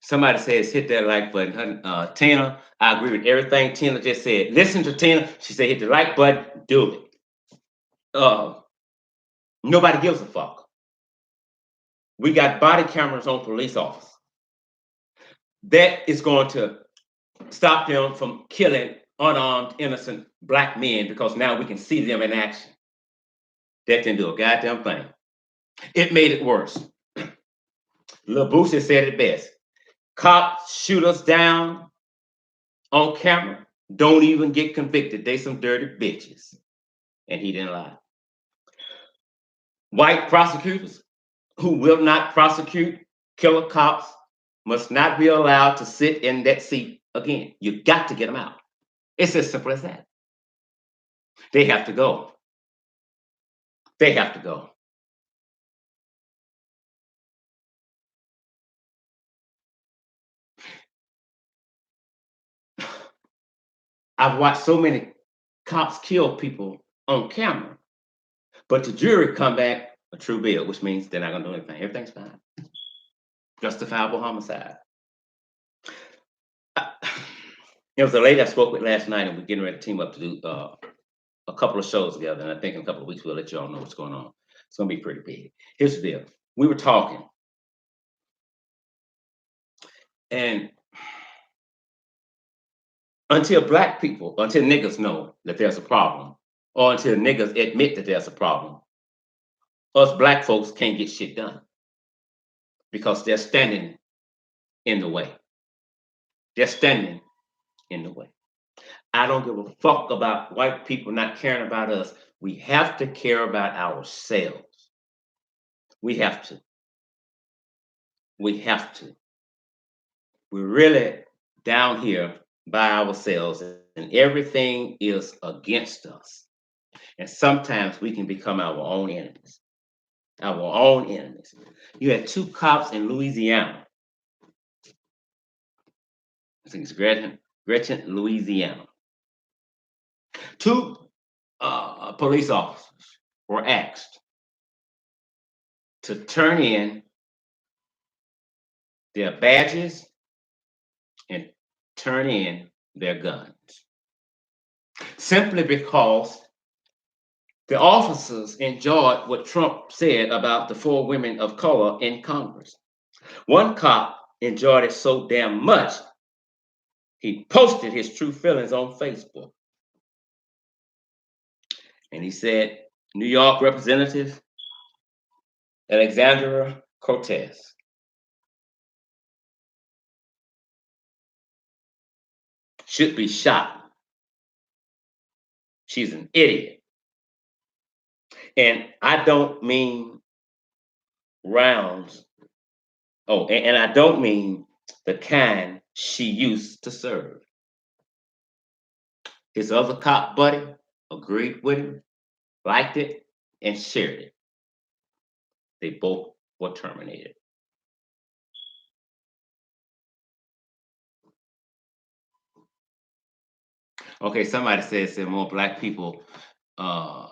Somebody says hit that like button. Tina, I agree with everything Tina just said. Listen to Tina. She said hit the like button, do it. Nobody gives a fuck. We got body cameras on police officers. That is going to stop them from killing unarmed, innocent black men because now we can see them in action. That didn't do a goddamn thing. It made it worse. Lil Boosie said it best. Cops shoot us down on camera, don't even get convicted. They some dirty bitches. And he didn't lie. White prosecutors who will not prosecute killer cops must not be allowed to sit in that seat again. You got to get them out. It's as simple as that. They have to go. They have to go. I've watched so many cops kill people on camera, but the jury come back a true bill, which means they're not going to do anything. Everything's fine. Justifiable homicide. There was a lady I spoke with last night, and we're getting ready to team up to do a couple of shows together. And I think in a couple of weeks we'll let you all know what's going on. It's going to be pretty big. Here's the deal. We were talking, and until niggas know that there's a problem, or until niggas admit that there's a problem, us black folks can't get shit done because they're standing in the way. They're standing in the way. I don't give a fuck about white people not caring about us. We have to care about ourselves. We have to. We have to. We're really down here by ourselves, and everything is against us. And sometimes we can become our own enemies. Our own enemies. You had 2 cops in Louisiana. I think it's Gretchen, Louisiana. 2 police officers were asked to turn in their badges and turn in their guns. Simply because the officers enjoyed what Trump said about the 4 women of color in Congress. One cop enjoyed it so damn much, he posted his true feelings on Facebook. And he said, New York Representative Alexandra Cortez should be shot. She's an idiot. And I don't mean rounds. Oh, and I don't mean the kind she used to serve. His other cop buddy agreed with him, liked it, and shared it. They both were terminated. Okay, somebody says there are more black people, there are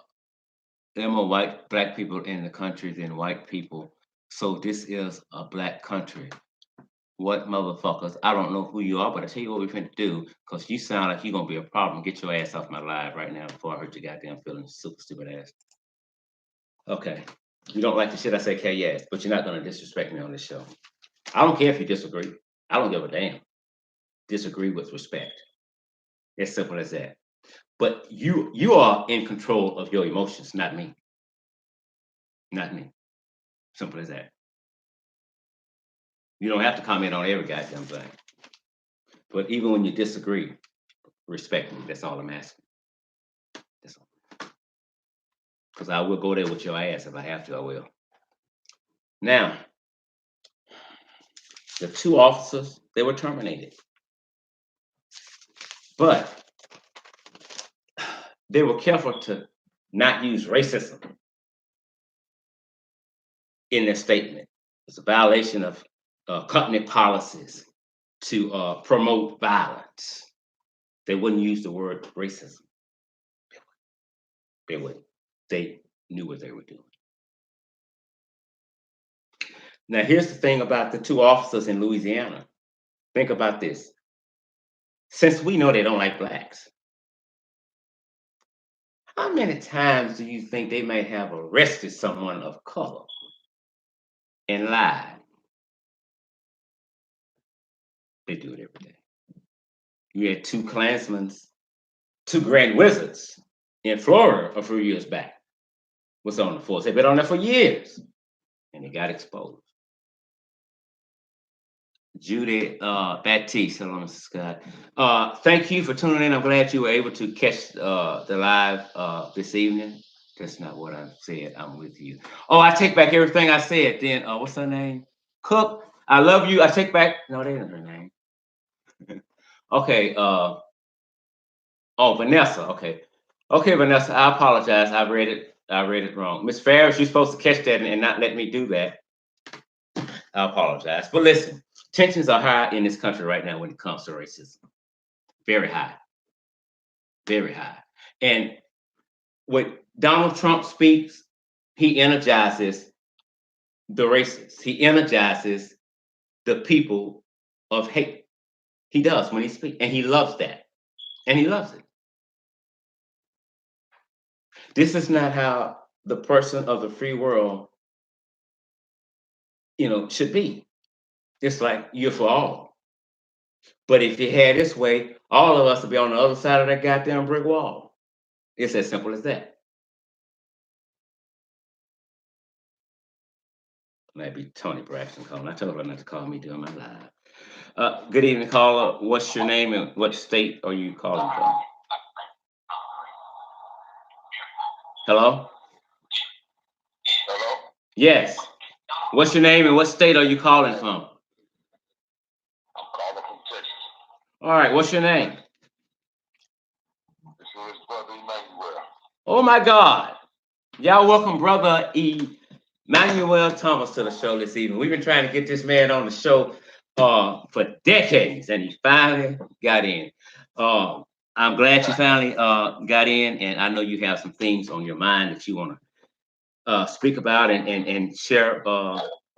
more black people in the country than white people. So this is a black country. What motherfuckers? I don't know who you are, but I tell you what we're finna do, because you sound like you're gonna be a problem. Get your ass off my live right now before I hurt your goddamn feelings, super stupid ass. Okay. You don't like the shit I say, okay, yes, but you're not gonna disrespect me on this show. I don't care if you disagree. I don't give a damn. Disagree with respect. It's simple as that. But you are in control of your emotions, not me. Not me. Simple as that. You don't have to comment on every goddamn thing. But even when you disagree, respect me. That's all I'm asking. That's all. Because I will go there with your ass if I have to, I will. Now, the 2 officers, they were terminated. But they were careful to not use racism in their statement. It's a violation of company policies to promote violence. They wouldn't use the word racism. They wouldn't. They knew what they were doing. Now, here's the thing about the two officers in Louisiana. Think about this. Since we know they don't like blacks, how many times do you think they might have arrested someone of color and lied? They do it every day. You had two Klansmen, two Grand Wizards in Florida a few years back. Was on the force. They've been on there for years, and they got exposed. Judy Baptiste, hello, Mr. Scott. Thank you for tuning in. I'm glad you were able to catch the live this evening. That's not what I said. I'm with you. Oh, I take back everything I said. Then what's her name? Cook. I love you. I take back. No, that isn't her name. Okay. Oh, Vanessa. Okay. Okay, Vanessa. I apologize. I read it wrong. Miss Ferris, you're supposed to catch that and not let me do that. I apologize. But listen, tensions are high in this country right now when it comes to racism. Very high. Very high. And when Donald Trump speaks, he energizes the racists. He energizes the people of hate. He does when he speaks. And he loves that. And he loves it. This is not how the person of the free world, should be. It's like you're for all. But if you had this way, all of us would be on the other side of that goddamn brick wall. It's as simple as that. Might be Tony Braxton calling. I told her not to call me during my live. Good evening, caller. What's your name and what state are you calling from? Hello? Hello? Yes. What's your name and what state are you calling from? I'm calling from Texas. All right. What's your name? This is Brother Emmanuel. Oh, my God. Y'all welcome Brother Emmanuel Thomas to the show this evening. We've been trying to get this man on the show for decades, and he finally got in. I'm glad you finally got in, and I know you have some things on your mind that you want to speak about and share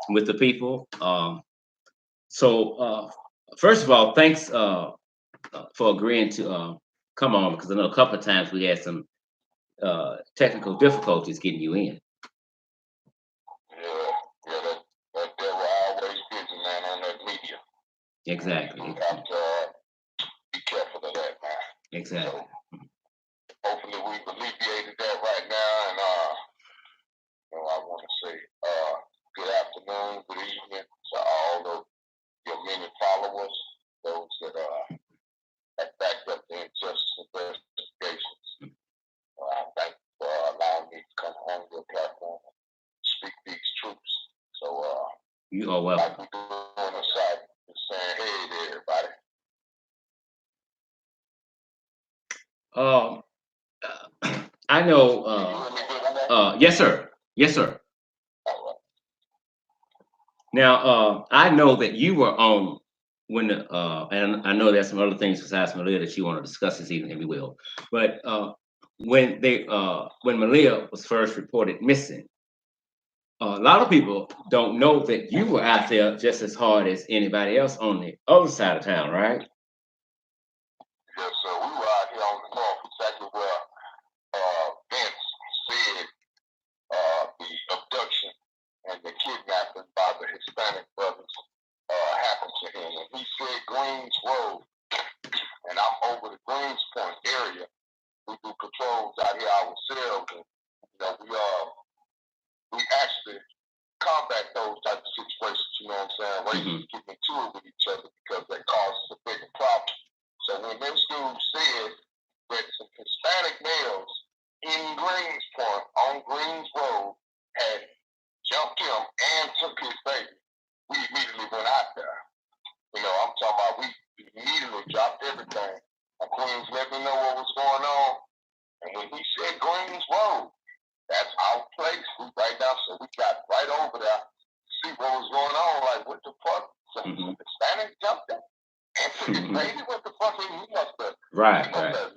with the people. So, first of all, thanks for agreeing to come on, because I know a couple of times we had some technical difficulties getting you in. Yeah, that they were always busy, man, on that media. Exactly. You have to be careful of that, man. Exactly. So, hopefully we've alleviated that right now, and I want to say good afternoon, good evening to all of your many followers, those that have backed up the injustice investigations. I thank you for allowing me to come on your platform and speak these truths. So you are welcome. like we do on the side, just saying hey to everybody. I know. Yes, sir. Yes, sir. All right. Now, I know that you were on when and I know there's some other things besides Malia that you want to discuss this evening, and we will. But when Malia was first reported missing, a lot of people don't know that you were out there just as hard as anybody else on the other side of town, right? Yes, sir. We were out here on the north, exactly where Vince said the abduction and the kidnapping by the Hispanic brothers happened to him. And he said Greens Road, and I'm over the Greens Point area. We do patrols out here ourselves, and we actually combat those types of situations. You know what I'm saying? Racists get into it with each other because that causes a bigger problem. So when this dude said that some Hispanic males in Greens Point on Greens Road had jumped him and took his baby, we immediately went out there. I'm talking about we immediately dropped everything. My queens let me know what was going on. And when he said Greens Road, that's our place. We right now, so we got right over there to see what was going on. Like, what the fuck? Some Hispanic jumped in and took his baby? What the fuck? He must have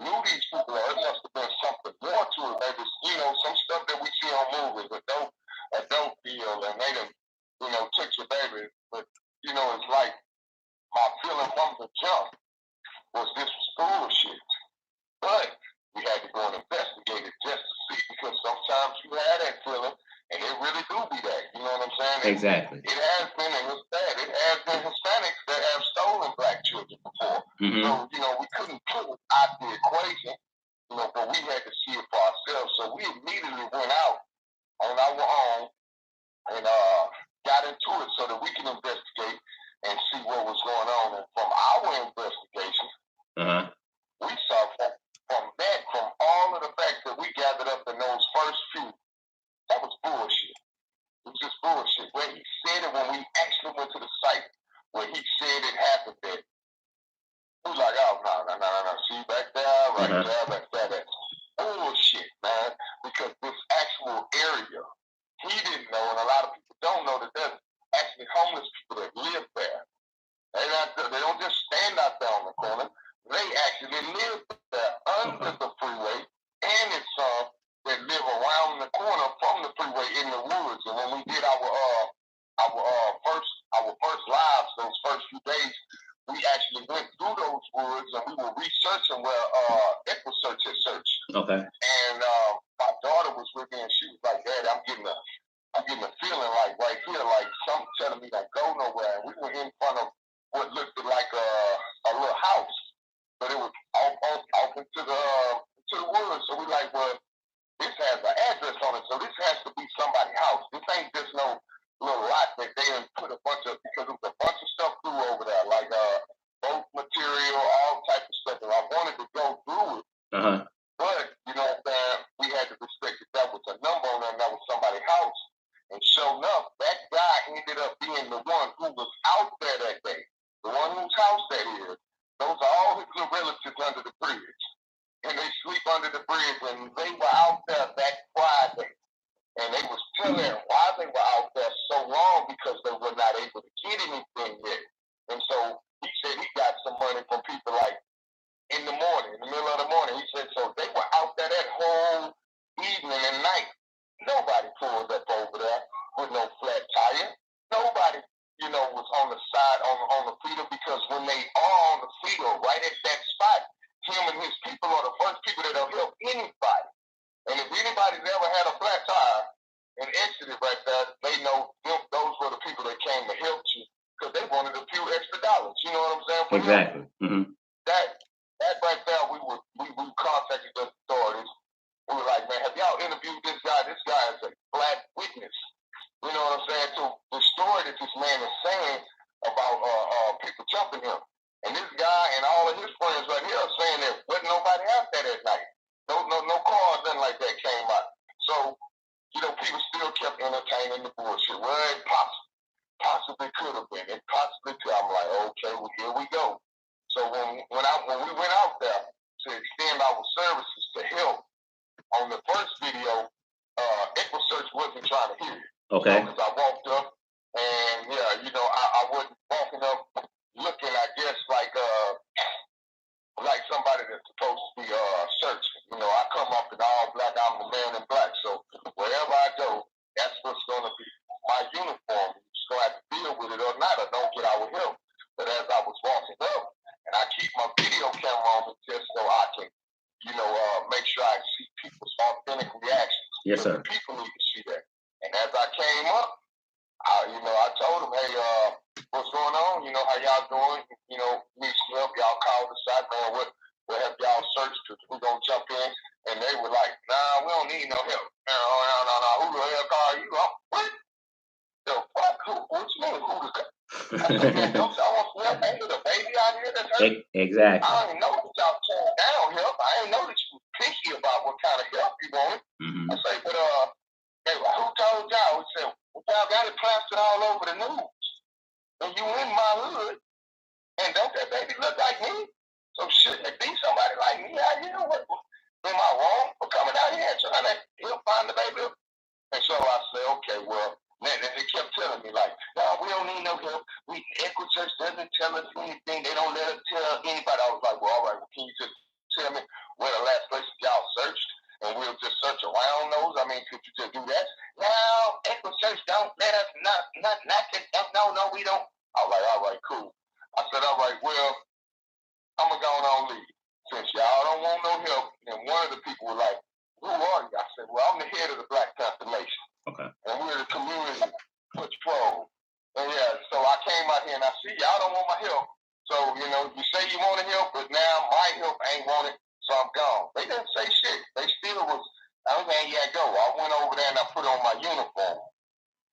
knew these people. Or it must have been something more to it. Maybe, some stuff that we see on movies, a dope deal, and they done, took your this was bullshit. But we had to go and investigate it just to see, because sometimes you have that feeling, and it really do be that. You know what I'm saying? Exactly. It has been, and it's bad. It has been Hispanics that have stolen black children before. Mm-hmm. So, you know, we couldn't put it out the equation, you know, but we had to see it for ourselves. So we immediately went out on our own and got into it so that we can investigate and see what was going on. And from our investigation, we saw from all of the facts that we gathered up in those first few, that was bullshit. It was just bullshit. Where he said it, when we actually went to the site where he said it happened, that we was like, oh, no. See, back there, right there, back there, that's bullshit, man. Because this actual area, he didn't know, and a lot of people don't know, that there's actually homeless people that live there. They don't just stand out there on the corner. They actually live there under the freeway, and it's some that live around the corner from the freeway in the woods. And when we did our first lives, those first few days, we actually went through those woods and we were researching where EquuSearch had searched. Okay. And my daughter was with me, and she was like, "Dad, I'm getting a feeling like right here, like something telling me to go nowhere." And we were in front of what looked like a little house, but it was off into the woods. So we like, well, this has an address on it, so this has to be somebody's house. This ain't just no little lot that they didn't put a bunch of, because there was a bunch of stuff through over there, like boat material, all type of stuff. And I wanted to go through it, but you know what I'm saying, we had to respect that was a number on there, and that was somebody's house. And sure enough, that guy ended up being the one who was out there that day, the one whose house that is. Those are all his little relatives under the bridge. And they sleep under the bridge, and they were out there that Friday. And they was telling why they were out there so long, because they were not able to get anything yet. And so he said he got some money from people like in the morning, in the middle of the morning. He said, so they were out there that whole evening and night. Nobody pulled up over there with no flat tire. Nobody, you know, was on the side, on the feeder, because when they are on the feeder, right at that spot, him and his people are the first people that'll help anybody. And if anybody's ever had a flat tire and exited right there, they know those were the people that came to help you, because they wanted a few extra dollars. You know what I'm saying? Exactly. That right there, we contacted the authorities. We were like, man, have y'all interviewed this guy? This guy is a black witness. You know what I'm saying? So the story that this man is saying about people jumping him, and this guy and all of his friends right here are saying that wasn't nobody out there that night. No cars, nothing like that came out. So, you know, people still kept entertaining the bullshit. Well, it possibly could have been. It possibly could. I'm like, okay, well, here we go. So when we went out there to extend our services to help, on the first video, EquuSearch wasn't trying to hear it. Okay. Because I walked up, and yeah, you know, I wasn't walking up looking, I guess, like somebody that's supposed to be searching. You know, I come up in all black. I'm the man in black. So wherever I go, that's what's going to be my uniform. You're just going to have to deal with it or not, or don't get our help. But as I was walking up, and I keep my video camera on me just so I can, you know, make sure I see people's authentic reactions. Yes, sir. People need to see that. And as I came up, I told them, hey, what's going on? You know, how y'all doing? You know, need some help. Y'all call the site, man. What have y'all searched? We're going to jump in. And they were like, nah, we don't need no help. No. Who the hell call you? What? The fuck? What you mean, who the hell? I said, man, don't y'all want some help? Ain't there a baby out here that's hurt? Exactly. I didn't know that y'all turned down help. I didn't know that you were picky about what kind of help you wanted. I say, but who told y'all? We said, well, y'all got it plastered all over the news. And you in my hood, and don't that baby look like me? So shouldn't it be somebody like me out here? Am I wrong for coming out here and trying to help find the baby? And so I said, okay, well, then they kept telling me, like, no, we don't need no help. EquuSearch doesn't tell us anything. They don't let us tell anybody. I was like, well, all right, well, can you just tell me where the last place y'all searched? And we'll just search around those. I mean, could you just do that? No, EquuSearch don't let us not no, we don't. I was like, all right, cool. I said, all right, well, I'm gonna go on gonna leave. Since y'all don't want no help, and one of the people was like, who are you? I said, well, I'm the head of the Black Panther Nation. Okay. And we're the community patrol. And yeah, so I came out here and I see y'all don't want my help. So, you know, you say you want to help, but now my help ain't wanted, so I'm gone. They didn't say shit. They still was, I was saying, yeah, go. I went over there and I put on my uniform.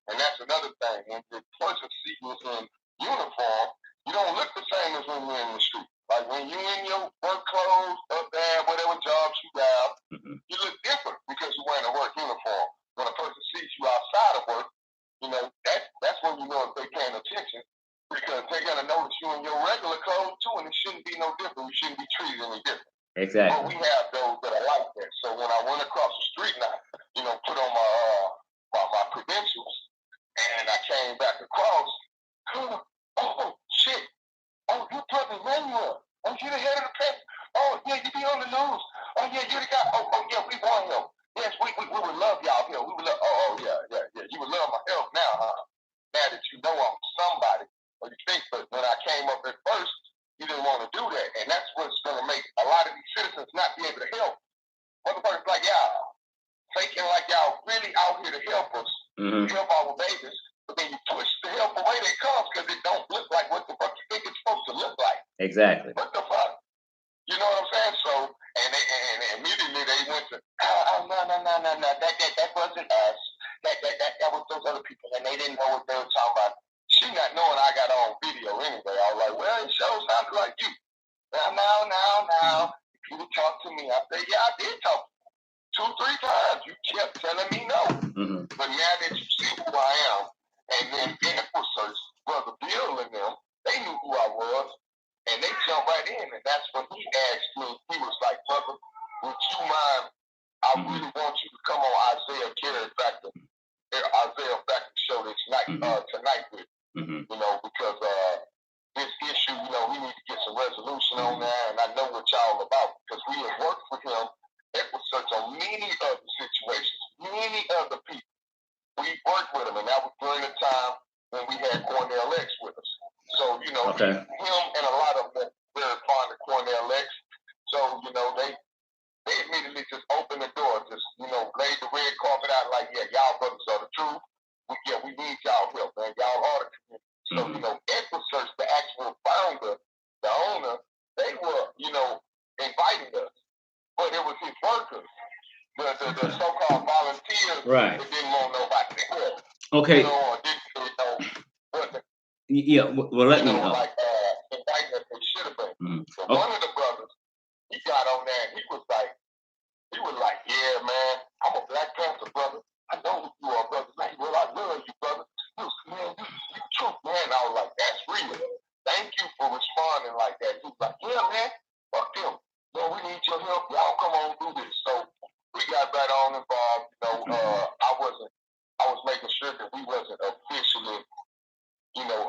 And that's another thing. When the person sees you in uniform, you don't look the same as when you're in the street. Like when you in your work clothes, up there, whatever jobs you have, you look different because you're wearing a work uniform. When a person sees you outside of work, you know, that's when you know if they're paying attention because they're gonna notice you in your regular clothes too, and it shouldn't be no different. You shouldn't be treated any different. Exactly. But we have those that are like that. So when I went across the street and I, you know, put on my credentials and I came back across, oh shit. Oh, you brother Manuel. Oh, you the head of the press. Oh, yeah, you be on the news. Oh, yeah, you the guy. Oh, yeah, we want him. Yes, we would love y'all here. We would love, yeah. You would love my help now, huh? Now that you know I'm somebody. Or you think, but when I came up at first, you didn't want to do that. And that's what's going to make a lot of these citizens not be able to help. Motherfuckers like y'all, thinking like y'all really out here to help us, help our babies. But then you push the help away that comes because it don't look like what the fuck you think it's supposed to look like. Exactly. What the fuck? You know what I'm saying? So, and immediately they went to, no, that wasn't us. That was those other people, and they didn't know what they were talking about. She not knowing I got on video anyway. I was like, well, it sure sounded like you. Now, you talk to me. I said, yeah, I did talk 2-3 times. You kept telling me no. But now that you see who I am, and then Equisearch, Brother Bill and them, they knew who I was, and they jumped right in. And that's when he asked me, he was like, brother, would you mind, I really want you to come on Isaiah Factor show this night, tonight with, you know, because this issue, you know, we need to get some resolution on that, and I know what y'all about, because we have worked with him, Equisearch, on many other situations, many other people. We worked with him, and that was during the time when we had Cornell X with us. So, you know, him and a lot of them were very fond of Cornell X. So, you know, they immediately just opened the door, just, you know, laid the red carpet out like, yeah, y'all brothers are the truth. We need y'all help, man. Y'all are the community. So, you know, Equisearch, the actual founder, the owner, they were, you know, inviting us. But it was his workers. The so-called volunteers that didn't want nobody to help. Okay. You know, or didn't know what the, well, let me know. Like, inviting us, they should have been. So one of the brothers, he got on there and he was like, yeah, man, I'm a Black Panther brother. I know who you are, brother. Like, well, I love you, brother. Man, you truth, man. I was like, that's real. Thank you for responding like that. He was like, yeah, man, fuck them. No, we need your help. Y'all come on do this. So we got right on involved. You know, I was making sure that we wasn't officially, you know,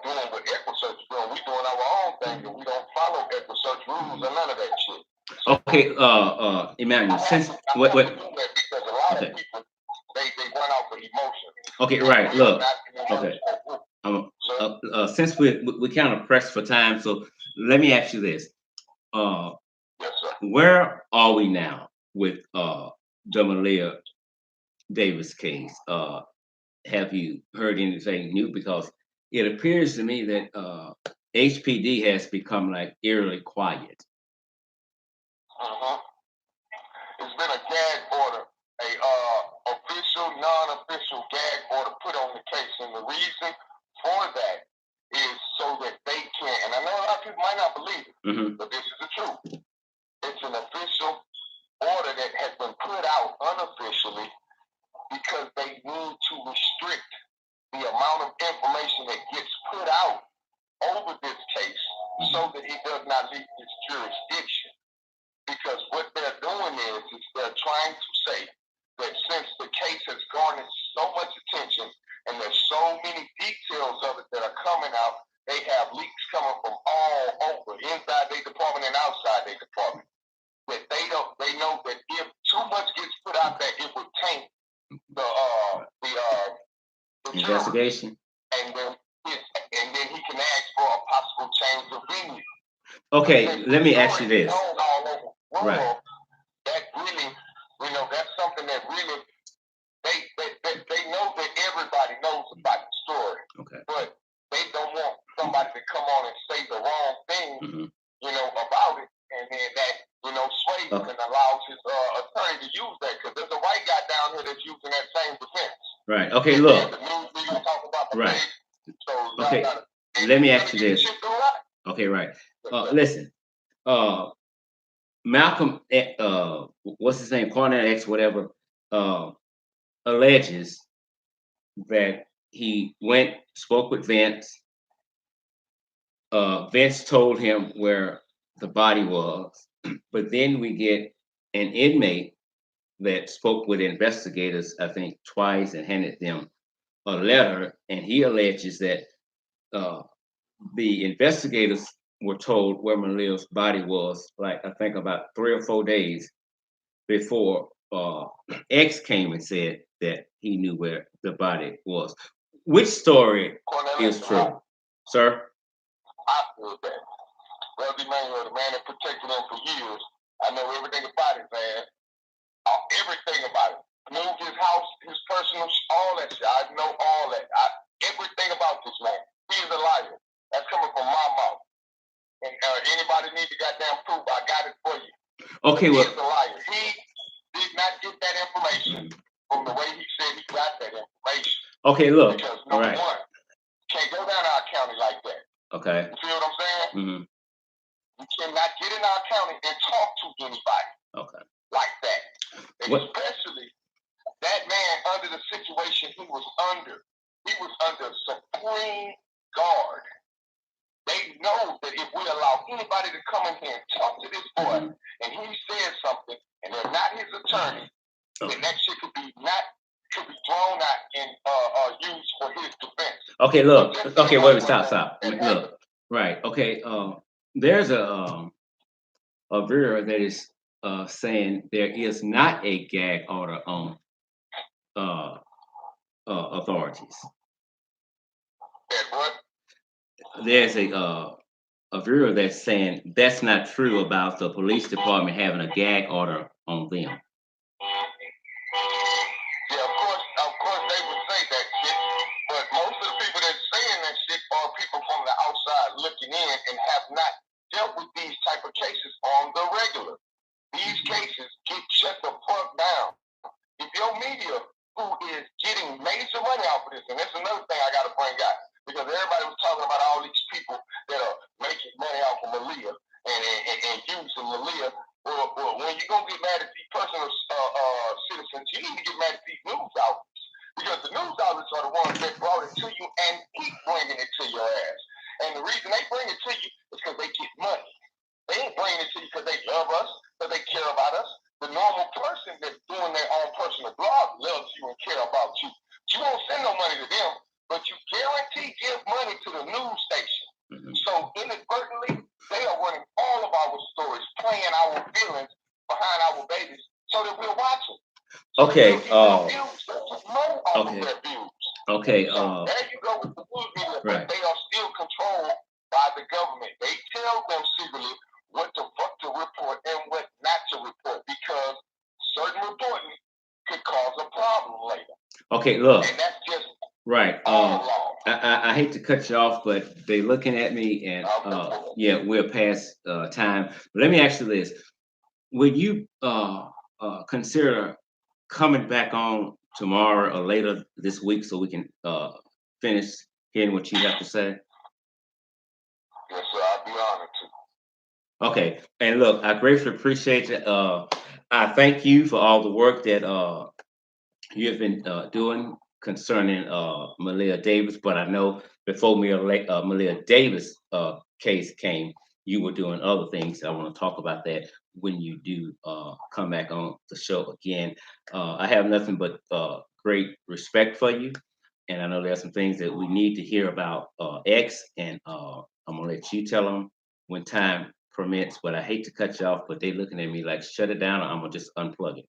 doing what Equisearch is doing. We doing our own thing, and we don't follow Equisearch rules or none of that shit. So, okay, Emmanuel, since what? Because a lot of people they run out of emotion. Okay, right. Look, okay. Since we kind of pressed for time, so let me ask you this. Yes, sir. Where are we now with the Malia Davis case? Have you heard anything new? Because it appears to me that HPD has become like eerily quiet. It's been a gag order, official, non-official gag order put on the case, and the reason for that is so that they can, and I know a lot of people might not believe it, but this is the truth. It's an official order that has been put out unofficially because they need to restrict the amount of information that gets put out over this case so that it does not leave its jurisdiction. Because what they're doing is they're trying to say that since the case has garnered so much attention and there's so many details of it that are coming out, they have leaks coming from all over, inside their department and outside their department. That they know that if too much gets put out there, it would taint the investigation. And then he can ask for a possible change of venue. Okay, let me ask you this. Right. That really, that's something that really, they know that everybody knows about the story. Okay. But they don't want somebody to come on and say the wrong thing, about it, and then that, sways him and allows his attorney to use that, because there's a white guy down here that's using that same defense. Right. Okay, look. The news media talk about the right. page, so okay. Let me ask you this. Okay, right. Listen. Malcolm, what's his name? Cornell X, whatever, alleges that he spoke with Vince. Vince told him where the body was, but then we get an inmate that spoke with investigators, I think twice, and handed them a letter, and he alleges that the investigators were told where Malia's body was, like I think about 3 or 4 days before X came and said that he knew where the body was. Which story is true, sir? I feel that. Brother Emmanuel, the man that protected him for years, I know everything about his ass. Everything about it. Knew his house, his personal, all that shit. I know all that. Everything about this man. He is a liar. That's coming from my mouth. And anybody need to goddamn proof, I got it for you. Okay, he well. He is a liar. He did not get that information from the way he said he got that information. Okay, look. Because number one, can't go down our county like that. Okay. You feel what I'm saying? Mm-hmm. You cannot get in our county and talk to anybody. Okay. Like that. And especially that man under the situation he was under. He was under supreme guard. They know that if we allow anybody to come in here and talk to this boy, and he says something, and they're not his attorney, then that shit could be thrown out and used for his defense. Okay, look. Okay, wait, stop. Look. Right. Okay. There's a viewer that is saying there is not a gag order on authorities. There's a viewer that's saying that's not true about the police department having a gag order on them. Yeah, of course they would say that shit, but most of the people that's saying that shit are people from the outside looking in and have not dealt with these type of cases on the regular. These cases get shut the fuck down. If your media, who is getting major money off of this, and that's another thing I got to bring out, because everybody was talking about all these people that are making money off of Malia and using Malia. Well, when you're going to get mad at these personal citizens, you need to get mad at these news outlets. Because the news outlets are the ones that brought it to you and keep bringing it to your ass. And the reason they bring it to you is because they get money. They ain't bringing it to you because they love us, because they care about us. The normal person that's doing their own personal blog loves you and care about you. You won't send no money to them, but you guarantee give money to the news station. So inadvertently, they are running all of our stories, playing our feelings behind our babies so that we'll watch them. So okay. Okay. So there you go with the news media, right. But they are still controlled by the government. They tell them secretly what the fuck to report and what not to report, because certain reporting could cause a problem later. Okay, look. And that's just right. I hate to cut you off, but they're looking at me, and yeah, we're past time. But let me ask you this: would you consider coming back on tomorrow or later this week so we can finish hearing what you have to say? Yes, sir. I'd be honored to. Okay, and look, I greatly appreciate it. I thank you for all the work that you have been doing concerning Malia Davis, but I know before Malia Davis case came, you were doing other things. I want to talk about that when you do come back on the show again. I have nothing but great respect for you, and I know there's some things that we need to hear about X, and I'm gonna let you tell them when time permits. But I hate to cut you off, but they looking at me like shut it down, or I'm gonna just unplug it.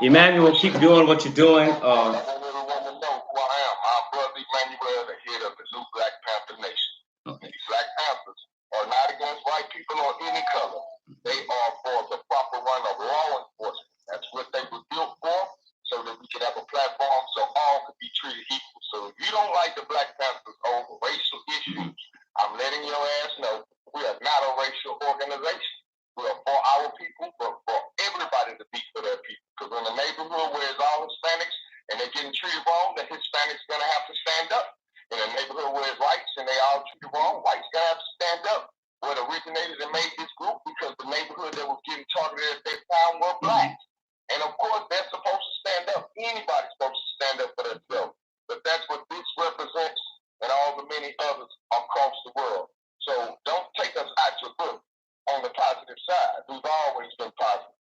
Emmanuel, keep doing what you're doing. I want everyone to know who I am. I'm Brother Emmanuel, the head of the New Black Panther Nation. Okay. Black Panthers are not against white people or any color. They are for the proper run of law enforcement. That's what they were built for, so that we could have a platform so all could be treated equal. So if you don't like the Black Panthers over racial issues, I'm letting your ass know we are not a racial organization. We are for our people, but for everybody to be for their people. Because in a neighborhood where it's all Hispanics and they're getting treated wrong, the Hispanics going to have to stand up. In a neighborhood where it's whites and they all treated wrong, whites going to have to stand up. What originated and made this group, because the neighborhood that was getting targeted at that time were blacks. And of course, they're supposed to stand up. Anybody's supposed to stand up for themselves. But that's what this represents and all the many others across the world. So don't take us out your book on the positive side. We've always been positive.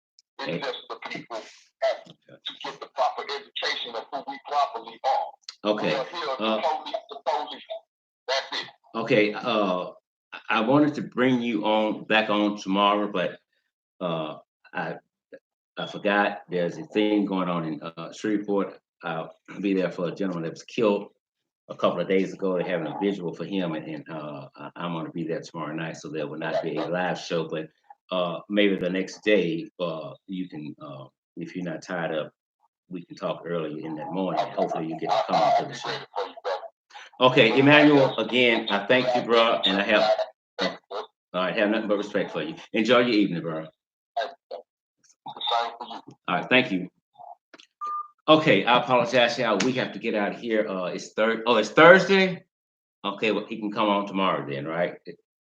It's just the people have to get the proper education of who we properly are. Okay. We are here the police. That's it. Okay. I wanted to bring you back on tomorrow, but I forgot there's a thing going on in Shreveport. I'll be there for a gentleman that was killed a couple of days ago. They're having a visual for him, and I'm going to be there tomorrow night, so there will not be a live show, but maybe the next day you can, if you're not tied up, we can talk early in that morning. Hopefully you get to come on to the show. Okay, Emmanuel, again, I thank you, bro, and I have, all right, have nothing but respect for you. Enjoy your evening, bro. All right, thank you. Okay, I apologize, y'all. We have to get out of here. It's Thursday. Okay, well, he can come on tomorrow then, right?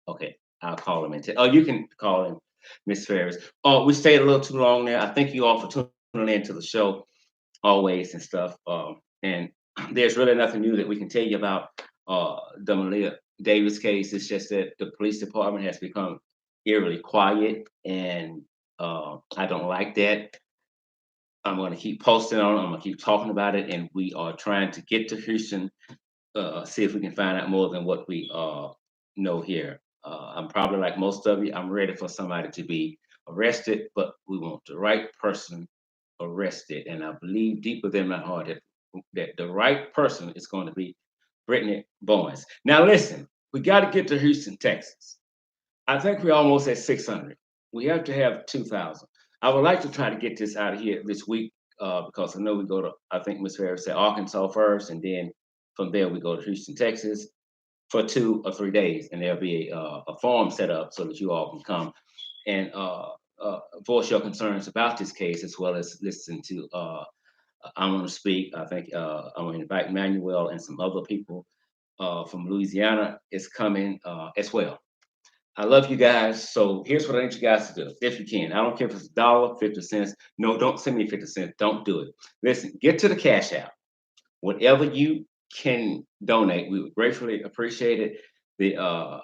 Okay, I'll call him and tell. Oh, you can call him, Miss Ferris. Oh, we stayed a little too long there. I thank you all for tuning in to the show always and stuff. And there's really nothing new that we can tell you about the Malia Davis case. It's just that the police department has become eerily quiet, and I don't like that. I'm going to keep posting on it. I'm going to keep talking about it, and we are trying to get to Houston, see if we can find out more than what we know here. I'm probably like most of you. I'm ready for somebody to be arrested, but we want the right person arrested, and I believe deep within my heart that the right person is going to be Brittany Bowens. Now, listen, we got to get to Houston, Texas. I think we're almost at 600. We have to have 2,000. I would like to try to get this out of here this week because I know we go to, I think Ms. Ferris said Arkansas first, and then from there we go to Houston, Texas for 2 or 3 days, and there'll be a forum set up so that you all can come and voice your concerns about this case, as well as listen to I'm going to speak. I think I'm going to invite Manuel and some other people from Louisiana is coming as well. I love you guys. So here's what I need you guys to do, if you can. I don't care if it's $1, 50 cents. No, don't send me 50 cents. Don't do it. Listen, get to the Cash App. Whatever you can donate, we would gratefully appreciate it. The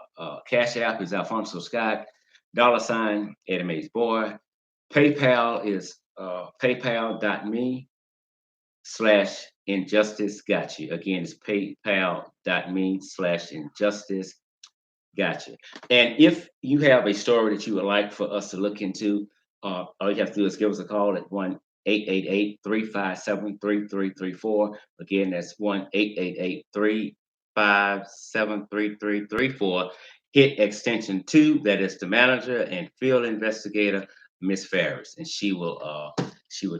Cash App is Alphonso Scott, $ Eddiemaesboy. PayPal is paypal.me/injustice got you. Again, it's paypal.me/injustice gotcha. And if you have a story that you would like for us to look into, all you have to do is give us a call at 1-888-357-3334. Again, that's 1-888-357-3334. Hit extension 2, that is the manager and field investigator, Miss Ferris, and she will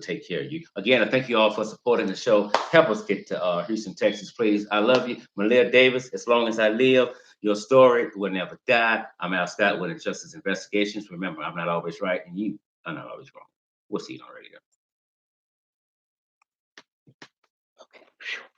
take care of you. Again, I thank you all for supporting the show. Help us get to Houston, Texas, please. I love you. Malia Davis, as long as I live, your story will never die. I'm Al Scott with Injustice Investigations. Remember, I'm not always right, and you are not always wrong. We'll see you on radio.